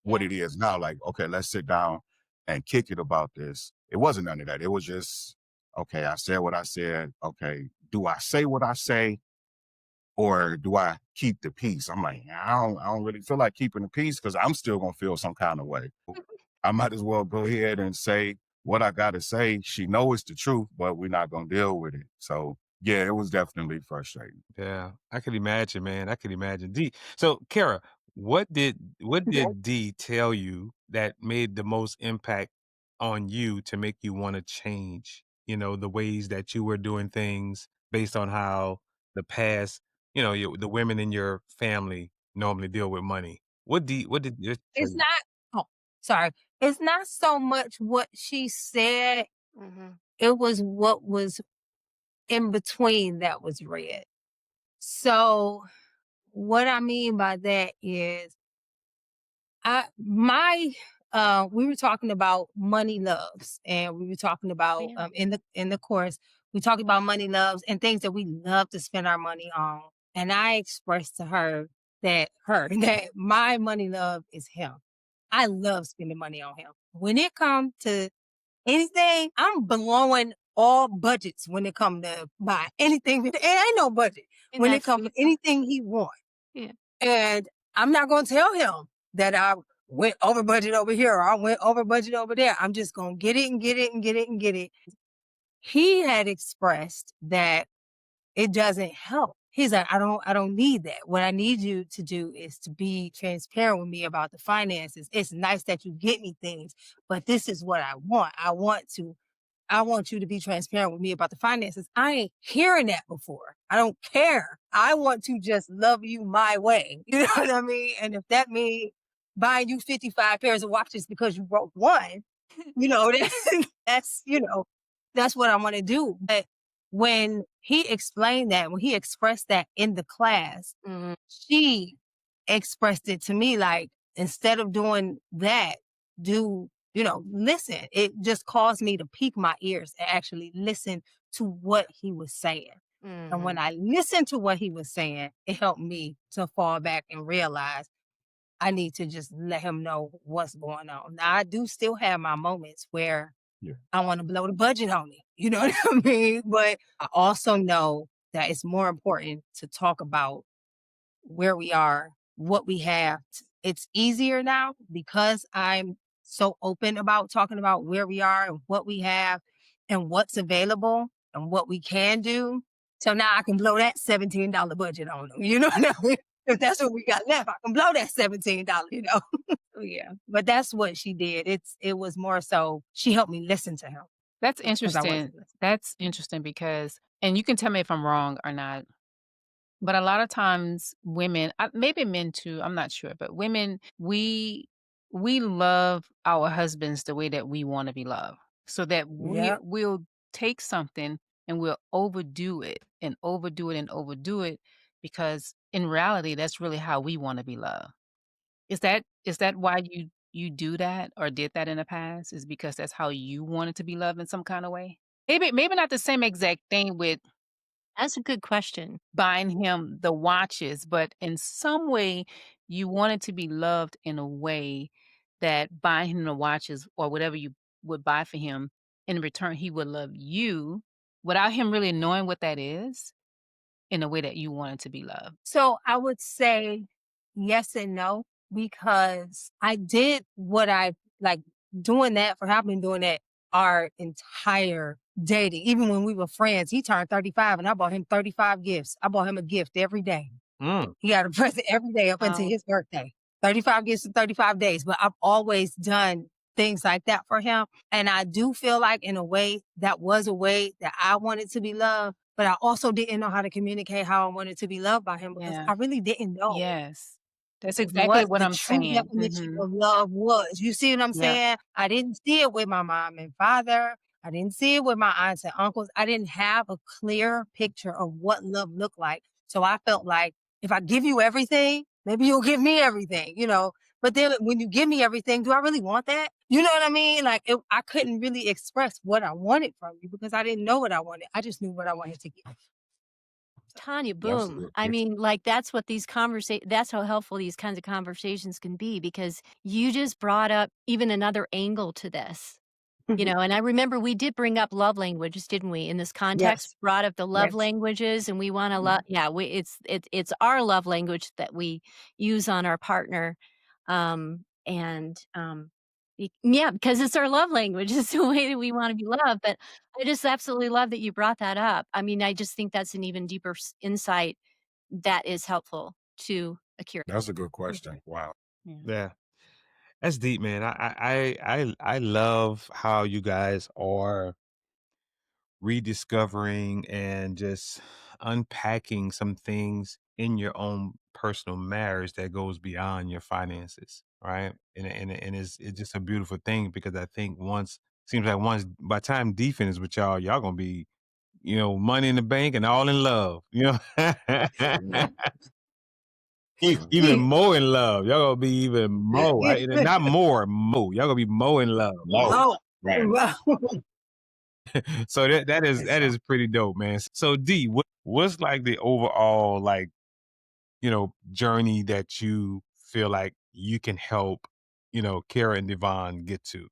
what yeah. it is now. Like, okay, let's sit down and kick it about this. It wasn't none of that. It was just, okay, I said what I said. Okay, do I say what I say? or do I keep the peace? I'm like, I don't really feel like keeping the peace because I'm still gonna feel some kind of way. I might as well go ahead and say what I gotta say. She knows it's the truth, but we're not gonna deal with it. So yeah, it was definitely frustrating. Yeah, I could imagine, man. I could imagine. D. So, Kara, what did D tell you that made the most impact on you to make you want to change? The ways that you were doing things based on how the past, the women in your family normally deal with money. What did it tell It's you? not oh, sorry. It's not so much what she said, Mhm. it was what was in between that was read. So, what I mean by that is we were talking about money loves, and we were talking about Yeah. in the course we talked about money loves and things that we love to spend our money on. And I expressed to her that my money love is him. I love spending money on him. When it comes to anything, I'm blowing all budgets when it comes to buy anything. It ain't no budget And when it that's comes to beautiful. anything he wants. Yeah. And I'm not going to tell him that I went over budget over here or I went over budget over there. I'm just going to get it and get it and get it and get it. He had expressed that it doesn't help. He's like, I don't need that. What I need you to do is to be transparent with me about the finances. It's nice that you get me things, but this is what I want. I want you to be transparent with me about the finances. I ain't hearing that before. I don't care. I want to just love you my way. You know what I mean? And if that means buying you 55 pairs of watches because you broke one, that's what I want to do. But when he explained that, when he expressed that in the class, Mhm. she expressed it to me like, instead of doing that, listen. It just caused me to peak my ears and actually listen to what he was saying. And when Mhm. I listened to what he was saying, it helped me to fall back and realize I need to just let him know what's going on. Now, I do still have my moments where Yeah. I want to blow the budget on it. You know what I mean? But I also know that it's more important to talk about where we are, what we have. It's easier now because I'm so open about talking about where we are and what we have and what's available and what we can do. So now I can blow that $17 budget on them. You know what I mean? If that's what we got left, I can blow that $17. So, yeah. But that's what she did. It was more so she helped me listen to him That's because I interesting. wasn't listening. That's interesting because and you can tell me if I'm wrong or not, but a lot of times women, maybe men too, I'm not sure, but women, we love our husbands the way that we want to be loved. So that Yeah. we'll take something and we'll overdo it and overdo it and overdo it because in reality that's really how we want to be loved. Is that why you do that or did that in the past? Is because that's how you wanted to be loved in some kind of way? Maybe not the same exact thing with That's a good question. buying him the watches, but in some way you wanted to be loved in a way that buying him the watches or whatever you would buy for him, in return he would love you without him really knowing what that is in a way that you wanted to be loved. So I would say yes and no, because I did what I like doing that for I've been doing that our entire dating. Even when we were friends, he turned 35 and I bought him 35 gifts. I bought him a gift every day. Mm. He got a present every day up until Wow. his birthday. 35 gifts in 35 days. But I've always done things like that for him. And I do feel like in a way that was a way that I wanted to be loved. But I also didn't know how to communicate how I wanted to be loved by him because Yeah. I really didn't know Yes. That's exactly what what the I'm true saying. definition Mhm. of love was. You see what I'm Yep. saying? I didn't see it with my mom and father. I didn't see it with my aunts and uncles. I didn't have a clear picture of what love looked like. So I felt like if I give you everything, maybe you'll give me everything. But then when you give me everything, do I really want that? You know what I mean? Like I couldn't really express what I wanted from you because I didn't know what I wanted. I just knew what I wanted to give. Tanya, That's boom. it. I mean, like that's what that's how helpful these kinds of conversations can be because you just brought up even another angle to this. And I remember we did bring up love languages, didn't we? In this context, Yes. brought up the love Yes. languages, and we wanna love yeah, it's our love language that we use on our partner, yeah, because it's our love language, it's the way that we wanna be loved, but I just absolutely love that you brought that up. I mean, I just think that's an even deeper insight that is helpful to a cure. That's a good question. Wow. Yeah. Yeah. That's deep, man. I love how you guys are rediscovering and just unpacking some things in your own personal marriage that goes beyond your finances, right? And it's just a beautiful thing because I think once by the time Dee finishes with y'all gonna be, money in the bank and all in love, even more in love. Y'all gonna be even more. Not more, more. Y'all gonna be more in love. Low. Oh, Right. wow. So that is It's that is pretty dope, man. So D, what's like the overall like journey that you feel like you can help Kara and Devon get to?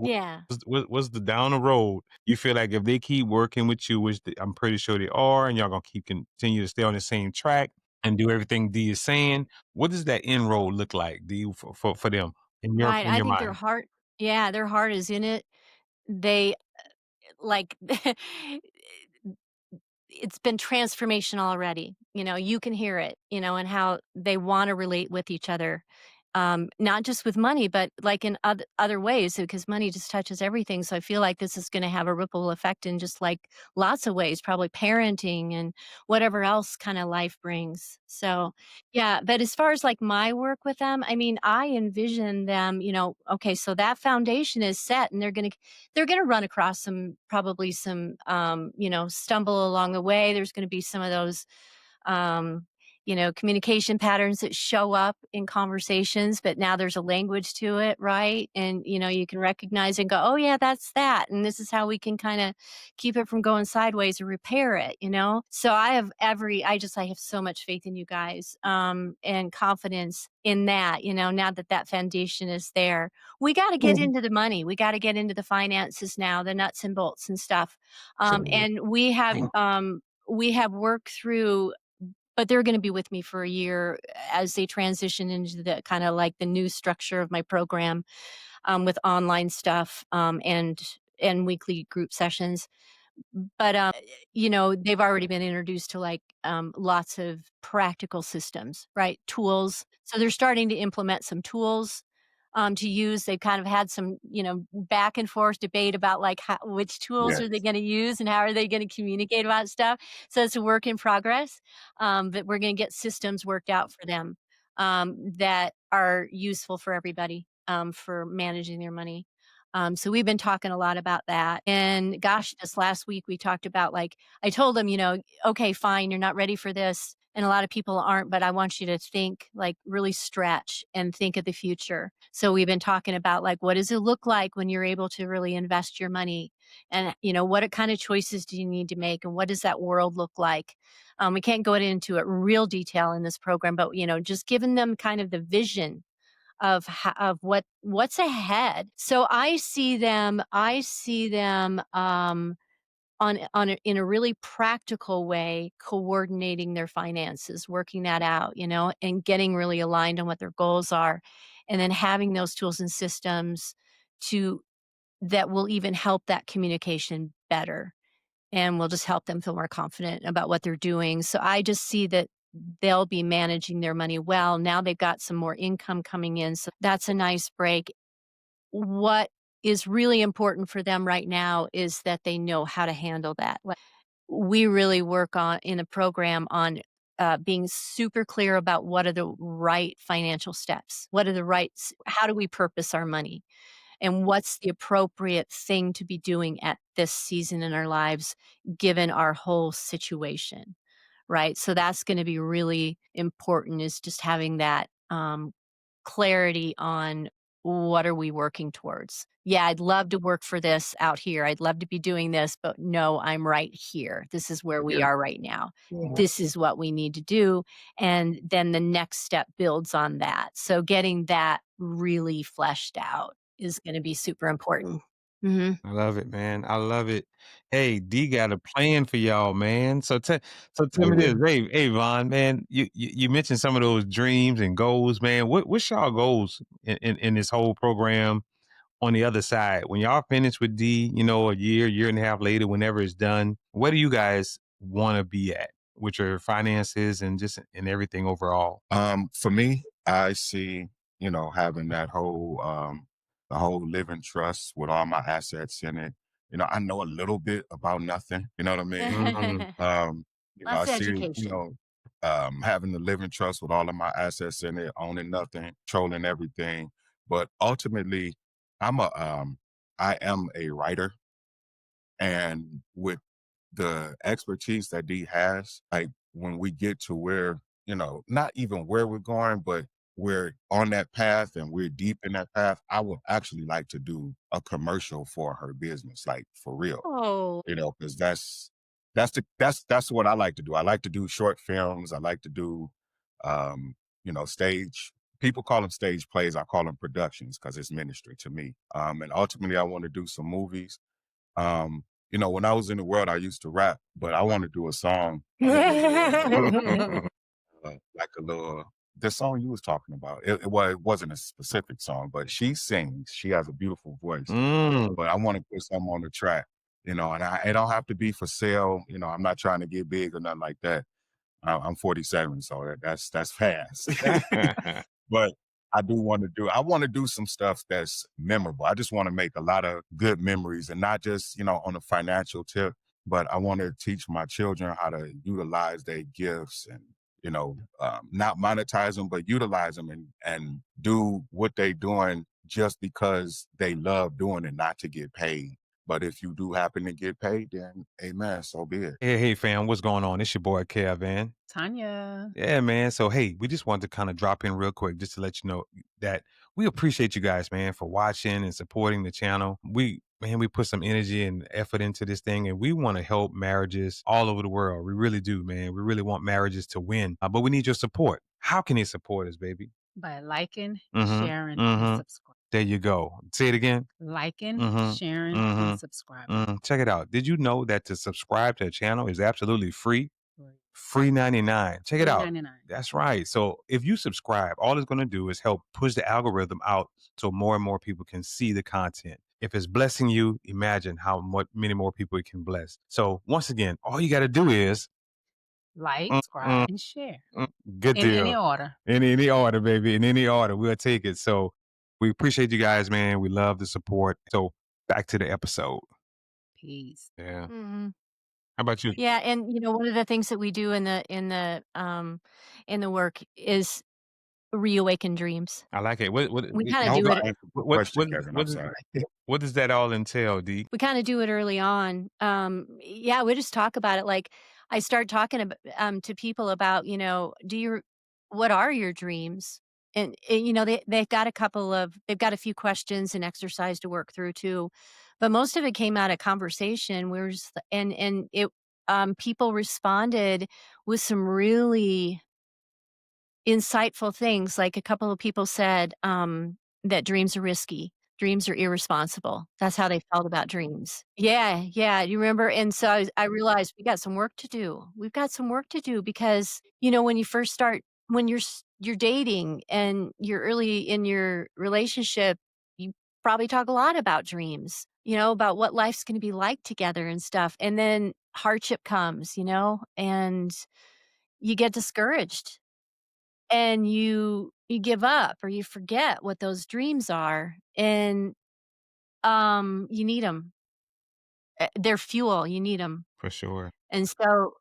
Yeah. What's the down the road? You feel like if they keep working with you, which I'm pretty sure they are, and y'all gonna continue to stay on the same track and do everything D is saying, what does that end road look like, D, for them in your Right, in I your think their mind? heart yeah, their heart is in it. They, like it's been transformational already. You can hear it, and how they want to relate with each other. Not just with money, but like in other ways, because money just touches everything. So I feel like this is going to have a ripple effect in just like lots of ways, probably parenting and whatever else kind of life brings. So, yeah. But as far as like my work with them, I mean, I envision them, okay, so that foundation is set and they're going to run across probably some stumble along the way. There's going to be some of those um communication patterns that show up in conversations, but now there's a language to it, right? And you can recognize and go, oh yeah, that's that, and this is how we can kind of keep it from going sideways or repair it. So I have so much faith in you guys, and confidence in that. Now that that foundation is there, we got to get into the money, we got to get into the finances now, the nuts and bolts and stuff. And we have worked through, but they're gonna be with me for a year as they transition into the kinda like the new structure of my program, with online stuff, and weekly group sessions. But, they've already been introduced to, like, lots of practical systems, right? Tools. So they're starting to implement some tools, to use. They've kind of had some, back and forth debate about, like, which tools Yeah. are they gonna use and how are they gonna communicate about stuff. So it's a work in progress, but we're gonna get systems worked out for them, that are useful for everybody, for managing their money. So we've been talking a lot about that. And gosh, just last week we talked about, like, I told them, okay, fine, you're not ready for this. And a lot of people aren't, but I want you to think, like, really stretch and think of the future. So we've been talking about, like, what does it look like when you're able to really invest your money? And, what kind of choices do you need to make? And what does that world look like? We can't go into it real detail in this program, but, just giving them kind of the vision of what's ahead. So I see them in a really practical way, coordinating their finances, working that out, and getting really aligned on what their goals are, and then having those tools and systems to that will even help that communication better, and will just help them feel more confident about what they're doing. So I just see that they'll be managing their money well. Now they've got some more income coming in. So that's a nice break. What is really important for them right now is that they know how to handle that. We really work on in a program on being super clear about what are the right financial steps. What are the rights? How do we purpose our money? And what's the appropriate thing to be doing at this season in our lives, given our whole situation, right? So that's going to be really important, is just having that clarity on what are we working towards. Yeah, I'd love to work for this out here. I'd love to be doing this, but no, I'm right here. This is where we Yeah. are right now. Yeah. This is what we need to do. And then the next step builds on that. So getting that really fleshed out is going to be super important. Mhm. I love it, man. I love it. Hey, D got a plan for y'all, man. So tell Oh me this. yeah. Hey, Vaughn, man, you mentioned some of those dreams and goals, man. What's y'all goals in this whole program on the other side? When y'all finish with D, a year and a half later, whenever it's done, where do you guys want to be at with your finances and just and everything overall? For me, I see, having that whole the whole living trust with all my assets in it. I know a little bit about nothing, you know what I mean? Mm, Um, I Lots of see, education. having the living trust with all of my assets in it, owning nothing, controlling everything. But ultimately, I'm a I am a writer, and with the expertise that Dee has, like when we get to where, not even where we're going, but we're on that path and we're deep in that path, I would actually like to do a commercial for her business, like for real, Oh. because that's what I like to do. I like to do short films. I like to do, stage. People call them stage plays. I call them productions because it's ministry to me. And ultimately, I want to do some movies. When I was in the world, I used to rap, but I want to do a song that would be like a little, the song you was talking about. Well, it wasn't a specific song, but she sings. She has a beautiful voice, mm. but I want to put something on the track, and it don't have to be for sale. I'm not trying to get big or nothing like that. I'm 47, so that's fast. But I want to do some stuff that's memorable. I just want to make a lot of good memories and not just, on a financial tip, but I want to teach my children how to utilize their gifts and, not monetize them, but utilize them and do what they doing just because they love doing it, not to get paid. But if you do happen to get paid, then amen, so be it. Hey, fam, what's going on? It's your boy Kevin. Tanya. Yeah, man. So, hey, we just wanted to kind of drop in real quick just to let you know that we appreciate you guys, man, for watching and supporting the channel. We put some energy and effort into this thing, and we want to help marriages all over the world. We really do, man. We really want marriages to win, but we need your support. How can you support us, baby? By liking, Mm-hmm. sharing, and Mm-hmm. subscribing. There you go. Say it again. Liking, Mm-hmm. sharing, Mm-hmm. and subscribing. Check it out. Did you know that to subscribe to the channel is absolutely free? Right. Free 99. Check it out. $3.99. That's right. So if you subscribe, all it's going to do is help push the algorithm out so more and more people can see the content. If it's blessing you, imagine how many more people it can bless. So once again, all you got to do is Like, mm, subscribe, mm, and share. mm, good In any deal. order. In any order, baby. In any order, we'll take it. So we appreciate you guys, man. We love the support. So back to the episode. Peace. Yeah. Mhm. How about you? Yeah, and one of the things that we do in the work is reawaken dreams. I like it. We kind I of hope do I it. answered the question, Kevin. I'm What sorry. what does that all entail, D? We kind of do it early on. Yeah, we just talk about it. Like I start talking to people about, what are your dreams? And they've got a few questions and exercise to work through too, but most of it came out of conversation. We were just, and it people responded with some really insightful things. Like a couple of people said that dreams are risky. Dreams are irresponsible. That's how they felt about dreams. Yeah, yeah, you remember? And so I realized we got some work to do. We've got some work to do because, when you first start, when you're dating and you're early in your relationship, you probably talk a lot about dreams, about what life's going to be like together and stuff. And then hardship comes, and you get discouraged and you give up or you forget what those dreams are, and you need them. They're fuel. You need them. For sure. And so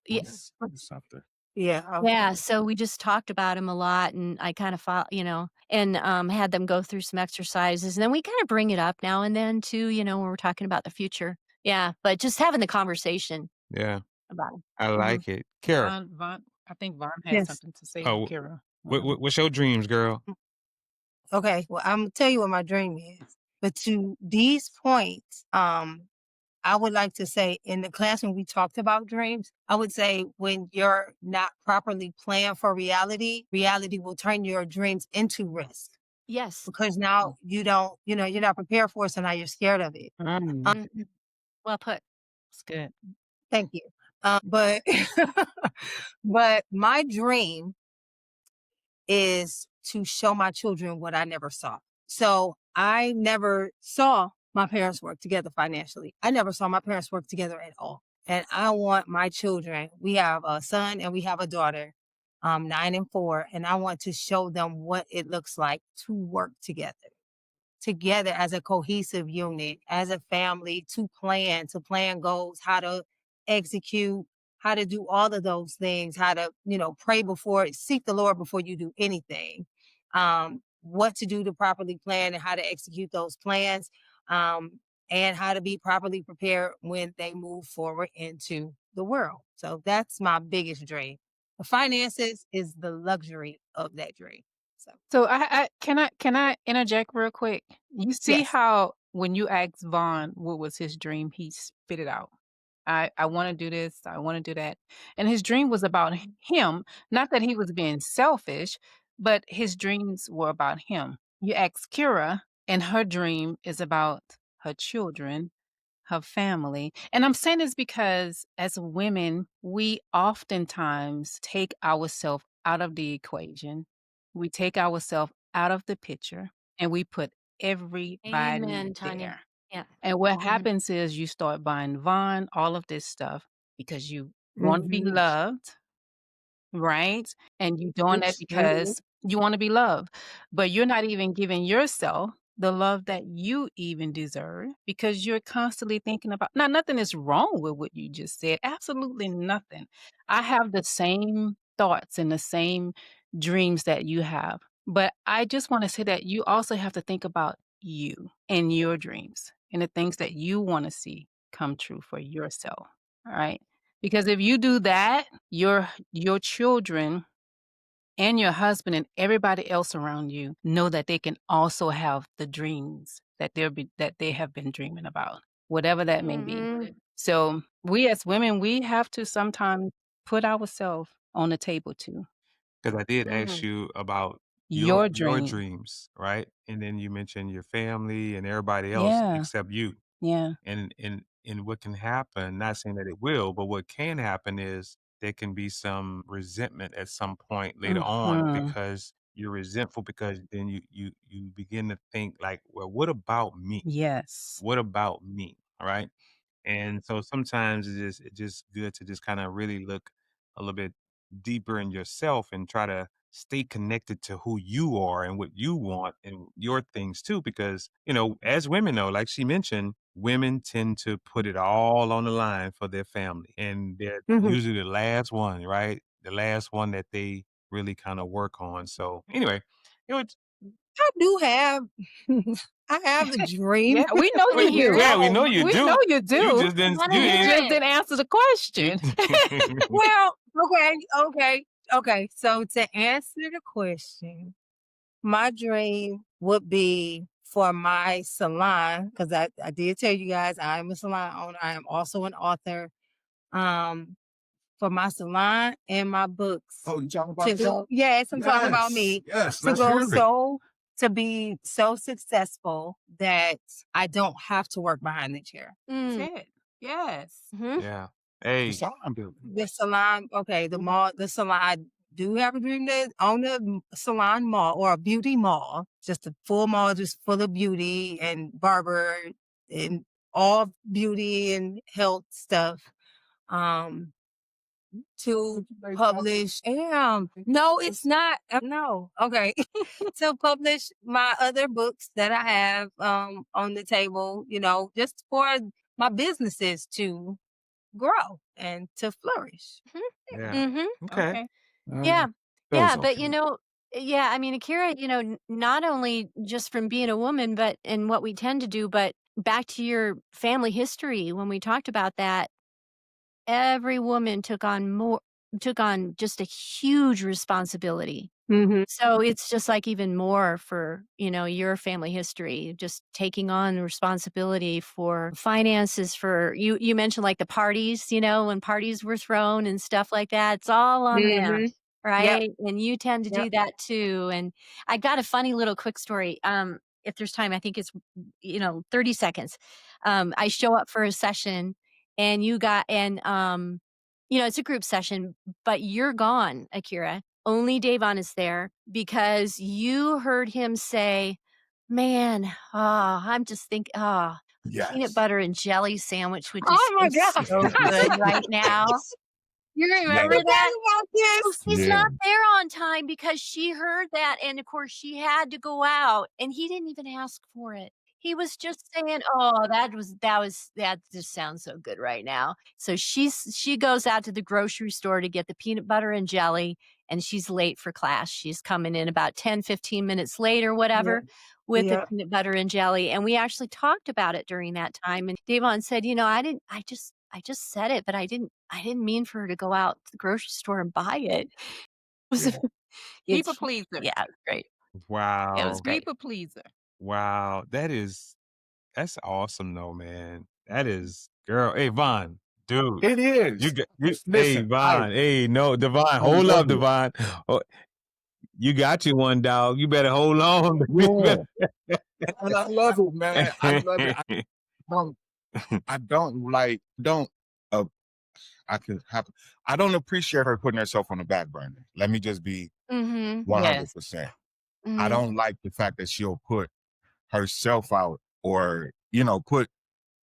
Something. Yeah. yeah, Okay. so we just talked about them a lot, and I kind of and had them go through some exercises, and then we kind of bring it up now and then too, when we're talking about the future. Yeah, but just having the conversation Yeah. about I it. like it. Kara, Vaughn, I think Vaughn has Yes. something to say. oh, Kira. what's your dreams, girl? Okay. Well, I'm gonna tell you what my dream is. But to these points, I would like to say in the class when we talked about dreams, I would say when you're not properly planned for reality, reality will turn your dreams into risk. Yes. because now you don't, you're not prepared for it, so now you're scared of it. Mm, Well put. that's good. Thank you. But but my dream is to show my children what I never saw. So I never saw my parents work together financially. I never saw my parents work together at all. And I want my children, we have a son and we have a daughter, 9 and 4, and I want to show them what it looks like to work together as a cohesive unit, as a family, to plan goals, how to execute, how to do all of those things, how to, pray seek the Lord before you do anything, what to do to properly plan and how to execute those plans, and how to be properly prepared when they move forward into the world. So that's my biggest dream. The finances is the luxury of that dream. So, So I interject real quick? You see yes. how when you asked Vaughn what was his dream, he spit it out. I want to do this, I want to do that. And his dream was about him, not that he was being selfish, but his dreams were about him. You ask Kira, and her dream is about her children, her family. And I'm saying this because as women, we oftentimes take ourselves out of the equation. We take ourselves out of the picture and we put everybody Amen, Tanya. there. Yeah. And what Mhm. happens is you start buying Vaughn, all of this stuff because you want to be Mhm. loved, right? And you doing that Mhm. because you wanna be loved, but you're not even giving yourself the love that you even deserve because you're constantly thinking about now, nothing is wrong with what you just said, absolutely nothing. I have the same thoughts and the same dreams that you have, but I just wanna say that you also have to think about you and your dreams and the things that you wanna see come true for yourself, alright? Because if you do that, your children and your husband and everybody else around you know that they can also have the dreams that they have been dreaming about, whatever that may be. Mhm. So we as women, we have to sometimes put ourselves on the table too. Because I did ask Mhm. you about Your your dream. dreams, right? And then you mentioned your family and everybody else Yeah. except you. Yeah. And what can happen, not saying that it will, but what can happen is there can be some resentment at some point later on Mhm. because you're resentful because then you begin to think like, well, what about me? Yes. What about me? All right. And so sometimes it's just good to just kind of really look a little bit deeper in yourself and try to stay connected to who you are and what you want and your things too. Because, as women though, like she mentioned, women tend to put it all on the line for their family. And they're Mhm. usually the last one, right? The last one that they really kind of work on. So anyway, it was I do have I have the dream. Yeah, we know Wanna you hear it? yeah, we do. know you We know do. you You do. just didn't Wanna you You hear ain't just it? didn't answer the you question. Well, okay. So to answer the question, my dream would be for my salon, because I did tell you guys I am a salon owner. I am also an author. Um, for my salon and my books. Oh, you talking To about go, yes, I'm talking about me. Yes, To let's go hear it. to be so successful that I don't have to work behind the chair. That's Mm. it. Yes. Mhm. Yeah. The Hey, salon building. The salon, okay, the salon. I do have a dream to own a salon mall or a beauty mall, just a full mall, just full of beauty and barber and all beauty and health stuff. Um, to publish. No, it's not. No. Okay. To publish my other books that I have on the table, just for my businesses to grow and to flourish. Mhm. yeah. Mhm. Okay. Okay. Yeah. That was Yeah, but, okay. yeah, I mean, Akira, not only just from being a woman, but in what we tend to do, but back to your family history when we talked about that, every woman took on just a huge responsibility. Mm-hmm. So it's just like even more for, your family history, just taking on responsibility for finances for you mentioned like the parties, when parties were thrown and stuff like that. It's all on them. Mm-hmm. right? And you tend to Yep. do that too. And I got a funny little quick story. If there's time, I think it's 30 seconds. I show up for a session and it's a group session, but you're gone, Akira. Only Davon is there because you heard him say, "Man, I'm just thinking, peanut Yes. butter and jelly sandwich would just Oh my taste God. so good right now." You I remember Yes. that? forgot about So this. he's Yeah. not there on time because she heard that, and of course, she had to go out, and he didn't even ask for it. He was just saying, "Oh, that just sounds so good right now." So she goes out to the grocery store to get the peanut butter and jelly, and she's late for class. She's coming in about 10, 15 minutes late or Yep. whatever with the Yep. peanut butter and jelly, and we actually talked about it during that time, and Davon said, I just said it, but I didn't mean for her to go out to the grocery store and buy it." Was Yeah. People it's pleaser. Yeah, it was great. It was Wow. great. People pleaser. Wow. That's awesome though, man. That is girl. Hey, Vaughn, dude. It You is. got you hey Listen, Vaughn. Hey, no, Devon, I hold up, love it. Devon. Oh, you got you one dog. You better hold on. You Yeah. better- And I love it, man. I love it. Don't I don't uh, I could have I don't appreciate her putting herself on the back burner. Let me just be Mhm, Yes. 100%. I mhm. don't like the fact that she'll put herself out or,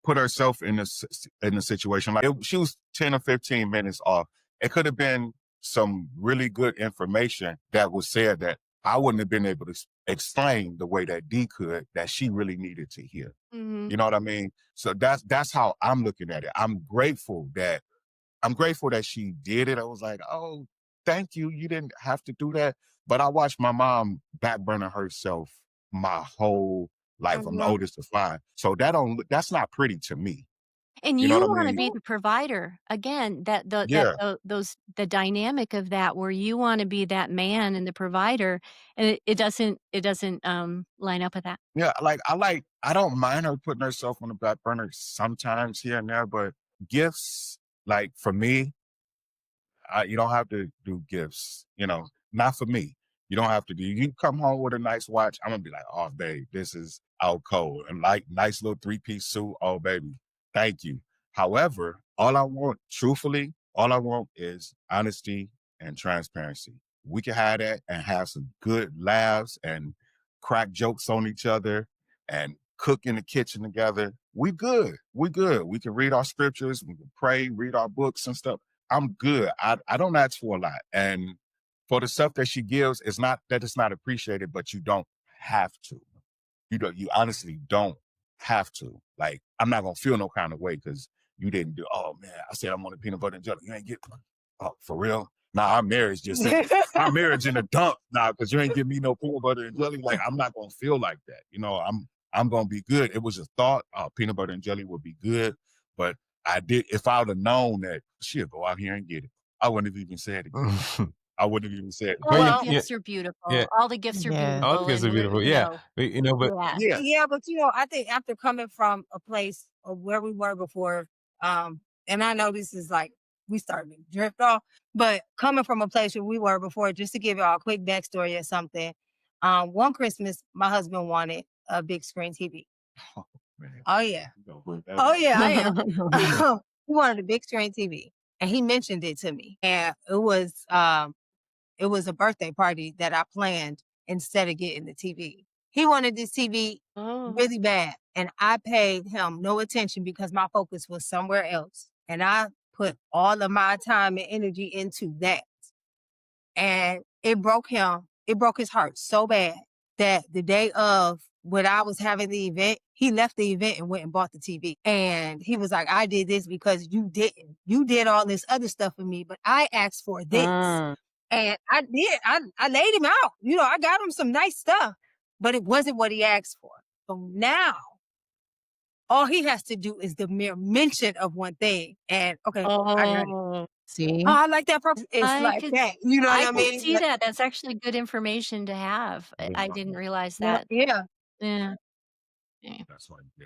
put herself in a situation like she was 10 or 15 minutes off. It could have been some really good information that was said that I wouldn't have been able to explain the way that Dee could that she really needed to hear. Mhm. You know what I mean? So that's how I'm looking at it. I'm grateful that she did it. I was like, oh, thank you. You didn't have to do that. But I watched my mom back burner herself my whole life. I'm the Mhm. oldest of five. So that's not pretty to me. And You know you what I wanna mean? be the provider. Again, Yeah. the dynamic of that where you wanna be that man and the provider, and it doesn't line up with that. Yeah. I don't mind her putting herself on the back burner sometimes here and there, but gifts, like for me, you don't have to do gifts, not for me. You don't have to do. You come home with a nice watch. I'm gonna be like, oh, babe, this is out cold, and like nice little 3-piece suit. Oh, baby, thank you. However, all I want is honesty and transparency. We can have that and have some good laughs and crack jokes on each other and cook in the kitchen together. We good. We good. We can read our scriptures. We can pray, read our books and stuff. I'm good. I don't ask for a lot. And for the stuff that she gives, it's not that it's not appreciated, but you don't have to. You honestly don't have to. Like, I'm not gonna feel no kind of way because you didn't do, oh man, I said I'm on the peanut butter and jelly. You ain't get for real? Nah, our marriage just our marriage in a dump now because you ain't give me no peanut butter and jelly. Like, I'm not gonna feel like that. I'm gonna be good. It was a thought, peanut butter and jelly would be good, but I did if I would have known that she'll go out here and get it. I wouldn't have even said it. I wouldn't have even said it. All but the Well, yeah, gifts are yeah. beautiful. All the gifts are Yes. All the beautiful, kids and are we're beautiful. Yeah. But yeah. Yeah. yeah, but I think after coming from a place of where we were before, and I know this is like we started to drift off, but coming from a place where we were before, just to give y'all a quick backstory or something. One Christmas, my husband wanted a big screen TV. Oh, man. Oh yeah. That Oh was- yeah, I am. He wanted a big screen TV, and he mentioned it to me, and it was a birthday party that I planned instead of getting the TV. He wanted this TV Oh. really bad, and I paid him no attention because my focus was somewhere else, and I put all of my time and energy into that, and it broke him. It broke his heart so bad that the day of when I was having the event, he left the event and went and bought the TV. And he was like, I did this because you didn't. You did all this other stuff for me, but I asked for this. Mm. And I did. I laid him out. I got him some nice stuff, but it wasn't what he asked for. So now all he has to do is the mere mention of one thing. And okay, I got it. Oh. See? Oh, I like that person. It's I like could that. You know what I I could mean? see that. That's actually good information to have. I didn't realize Yeah. that. Yeah. Yeah. Yeah. That's why, yeah.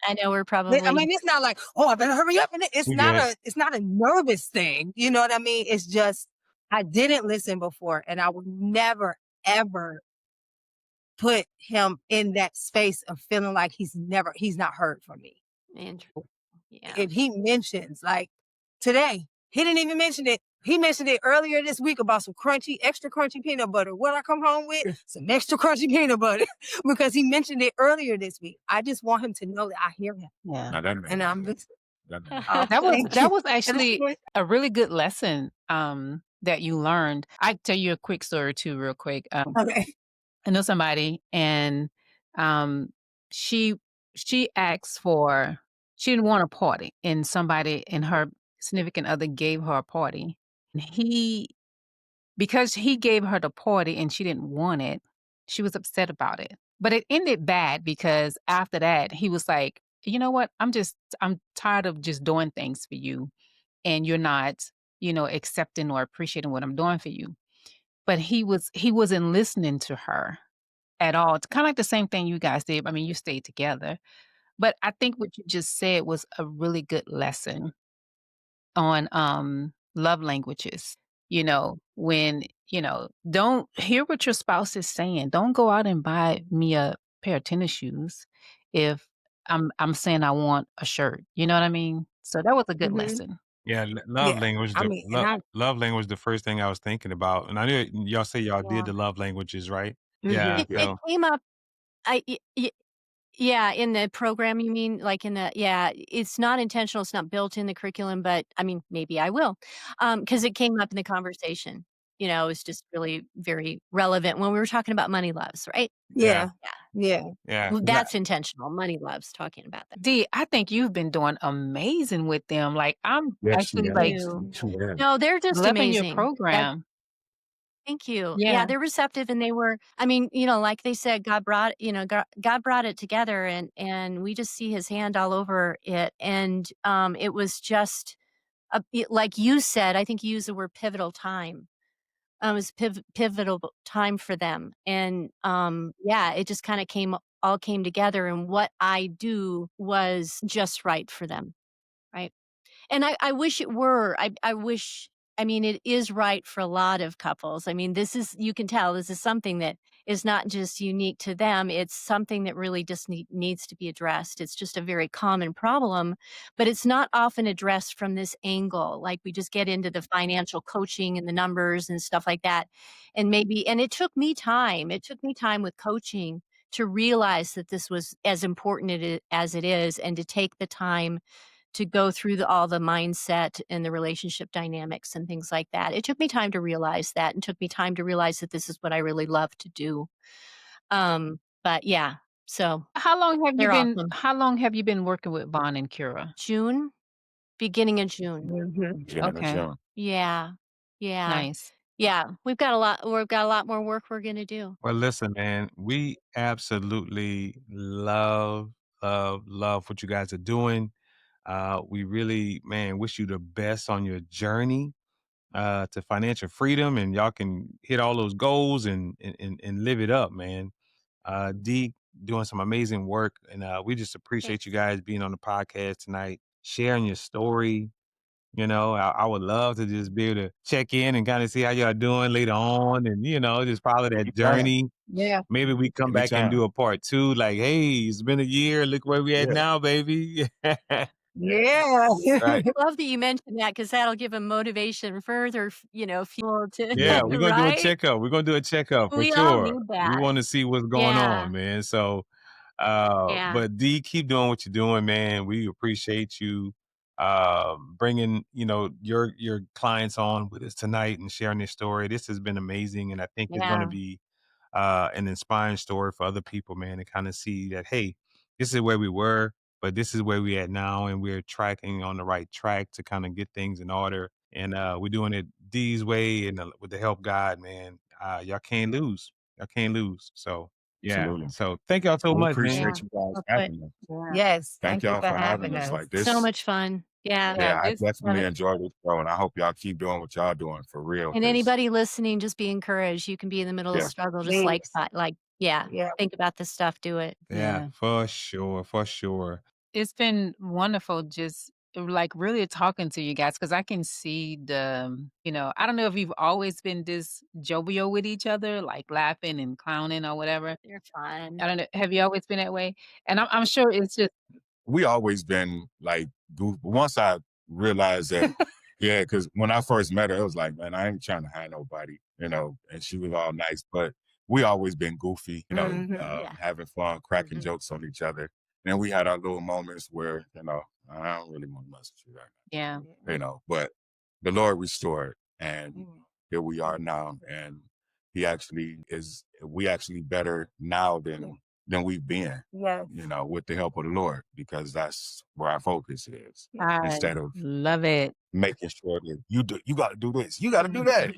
I know we're I probably mean, it's not like, oh, I better hurry up. And it's We not good. it's not a nervous thing. You know what I mean? It's just I didn't listen before, and I would never, ever put him in that space of feeling like he's not heard from me. Interesting. Yeah. If he mentions, like today, he didn't even mention it. He mentioned it earlier this week about some extra crunchy peanut butter. What I come home with? Some extra crunchy peanut butter because he mentioned it earlier this week. I just want him to know that I hear him Yeah. Now that makes and I'm sense. listening. That makes Oh, That was thank that you. was And that's actually what- a really good lesson, that you learned. I tell you a quick story too, real quick. Okay. I know somebody, and um, she asked for she didn't want a party, and somebody and her significant other gave her a party. And because he gave her the party and she didn't want it, she was upset about it. But it ended bad because after that, he was like, "You know what? I'm tired of just doing things for you, and you're not, accepting or appreciating what I'm doing for you." But he wasn't listening to her at all. It's kinda like the same thing you guys did. I mean, you stayed together. But I think what you just said was a really good lesson on, love languages. When, don't hear what your spouse is saying. Don't go out and buy me a pair of tennis shoes if I'm saying I want a shirt. You know what I mean? So that was a good Mhm. lesson. Yeah, love Yeah. language. I mean, and I, Love language. The first thing I was thinking about, and I knew y'all say y'all did Yeah. the love languages, right? mhm. Yeah. yeah. It So came up. I y y Yeah, in the program, you mean? Like in the Yeah, it's not intentional, it's not built in the curriculum, but, I mean, maybe I will, because it came up in the conversation. It was just really very relevant when we were talking about money loves, right? yeah, Yeah. Yeah. Yeah. yeah. Well, 'Cause that's intentional, money loves, talking about that. Dee, I think you've been doing amazing with them. Like, I'm Yes, she actually, Thank like, has. you. She has. No, they're just loving your amazing. program. Thank you. Yeah, Yeah. they're receptive and they were, I mean, like they said, God brought it together, and we just see his hand all over it. And it was just like you said, I think you used the word pivotal time. It was pivotal time for them. And yeah, it just kind of all came together, and what I do was just right for them. Right. And I wish it were. I wish, I mean, it is right for a lot of couples. I mean, you can tell this is something that is not just unique to them. It's something that really just needs to be addressed. It's just a very common problem, but it's not often addressed from this angle. Like we just get into the financial coaching and the numbers and stuff like that. And it took me time. It took me time with coaching to realize that this was as important as it is, and to take the time to go through all the mindset and the relationship dynamics and things like that. It took me time to realize that, and took me time to realize that this is what I really love to do. But yeah, so they're awesome. How long have you been working with Vaughn and Kira? June, beginning of June. Mhm. Jenna and Okay, John. Yeah. Yeah. nice. Yeah. We've got a lot more work we're gonna do. well, listen, man, we absolutely love what you guys are doing. We really, man, wish you the best on your journey to financial freedom, and y'all can hit all those goals and live it up, man. Dee doing some amazing work, and we just appreciate you Thanks. guys being on the podcast tonight, sharing your story. I would love to just be able to check in and kind of see how y'all doing later on, and just follow that Anytime. journey. Yeah. Maybe we come back and Anytime. do a part two. Like, hey, it's been a year. Look where we at Yeah. now, baby. Yeah. Right. I love that you mentioned that, because 'cause that'll give them motivation, further fuel to Yeah, Yeah. we're gonna do a right? checkup. We're gonna do a checkup for We all sure. need We that. want to see what's going Yeah. on, man. So, Yeah. but D, keep doing what you're doing, man. We appreciate you bringing your clients on with us tonight and sharing their story. This has been amazing, and I think it's going to Yeah. be an inspiring story for other people, man, to kind of see that, hey, this is where we were, but this is where we at now, and we're tracking on the right track to kind of get things in order. And we're doing it D's way, and with the help of God, man. Y'all can't lose. Y'all can't lose. So yeah. Absolutely. So thank y'all so We much, man. Yeah. appreciate you guys Well put. having us. Yeah. Yes. Thank Thank you y'all for for having having us. us. Like So this, much fun. Yeah. Yeah, yeah, I this Love definitely it. enjoyed this show, and I hope y'all keep doing what y'all doing for real. And Cause anybody listening, just be encouraged. You can be in the middle of yeah, struggle, just like Please. yeah, Yeah. think about this stuff, do it. Yeah, yeah. for sure, for sure. It's been wonderful just like really talking to you guys because I can see I don't know if you've always been this jovial with each other, like laughing and clowning or whatever. They're fun. I don't know. Have you always been that way? And I'm sure it's just We always been like goof. But once I realized that, yeah, because when I first met her, it was like, man, I ain't trying to hide nobody, and she was all nice. But we always been goofy, Yeah. having fun, cracking Mhm. jokes on each other. And we had our little moments where, I don't really want to mess with you right yeah. now, but the Lord restored, and Mhm. here we are now. And we actually better now than we've been, Yes. with the help of the Lord, because that's where our focus is. I Instead of love it. making sure that you got to do this, you got to do that,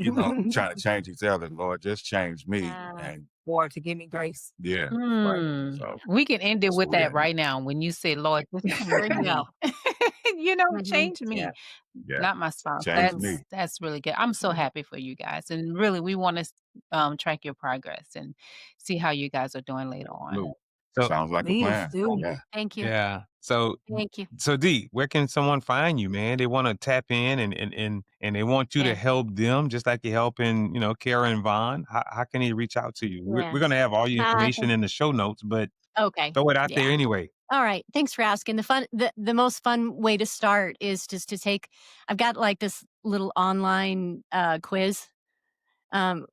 trying to change each other. Lord, just change me, Yeah. and Or to give me grace. yeah, Right. so We can end it that's with where we that at now. right now when you say, "Lord, just There change you me." go. Mhm. Change me, Yeah. Yeah, not my spouse. change Mhm. me. That's really good. I'm so Yeah, happy for you guys, and really, we wanna track your progress and see how you guys are doing later on. absolutely. So Sounds like a Please plan. do. Yeah. Thank you. yeah. Thank you. So D, where can someone find you, man? They want to tap in and they want you to Yeah. help them just like you're helping, Kara and Vaughn. How can they reach out to you? Yeah. We're gonna have all your information Thank in the show notes, but Okay. throw it out there Yeah. anyway. All right. Thanks for asking. The most fun way to start is just to take I've got like this little online quiz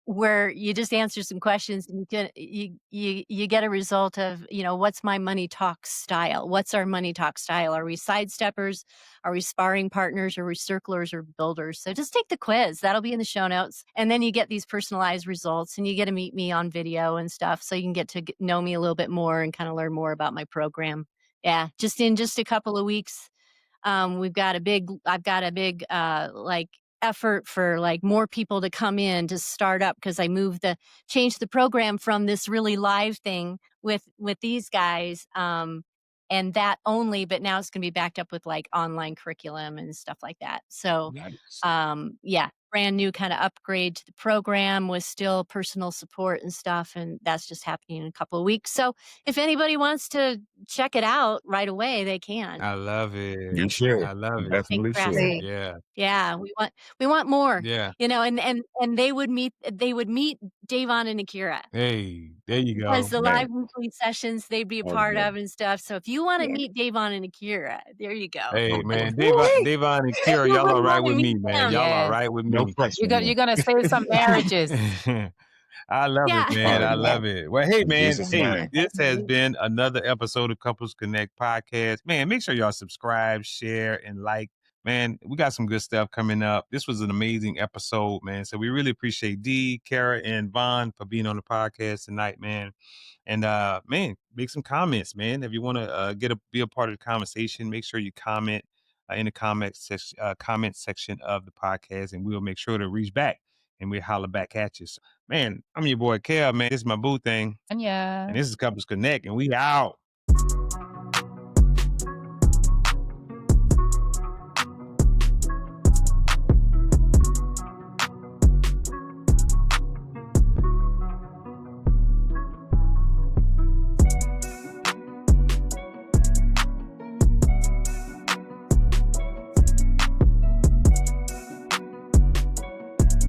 where you just answer some questions and you get a result of what's my money talk style, what's our money talk style, are we sidesteppers, are we sparring partners, are we circlers or builders? So just take the quiz, that'll be in the show notes, and then you get these personalized results and you get to meet me on video and stuff so you can get to know me a little bit more and kind of learn more about my program. Yeah, just in just a couple of weeks I've got a big like effort for like more people to come in to start up because I changed the program from this really live thing with these guys and that only, but now it's going to be backed up with like online curriculum and stuff like that. So Nice. yeah, brand new kind of upgrade to the program with still personal support and stuff, and that's just happening in a couple of weeks. So if anybody wants to check it out right away, they can. I love it. You should. I love You it. Thanks definitely for should. asking. Please. Yeah. Yeah, we want more, Yeah. and they would meet Davon and Akira Hey, there you because go. the Man. live weekly sessions they'd be a part Okay. of and stuff. So if you want to Yeah. meet Davon and Akira, there you go. Hey, Okay. man, Woo-wee. Devon and Kira, You y'all all wouldn't right want to with meet me, man. them. Y'all all Yes. right with No me. pressure. You're gonna save some marriages. I love it, Yeah. man. Oh, I yeah. love it. Well, hey, In man. Jesus' Hey, name. this has been another episode of Couples Connect podcast. Man, make sure y'all subscribe, share, and like. Man, we got some good stuff coming up. This was an amazing episode, man. So we really appreciate Dee, Kara, and Vaughn for being on the podcast tonight, man. And man, make some comments, man. If you want to be a part of the conversation, make sure you comment in the comment section of the podcast, and we'll make sure to reach back and we holler back at you. So, man, I'm your boy Kel, man. This is my boo thing, Yeah. and this is Couples Connect, and we out.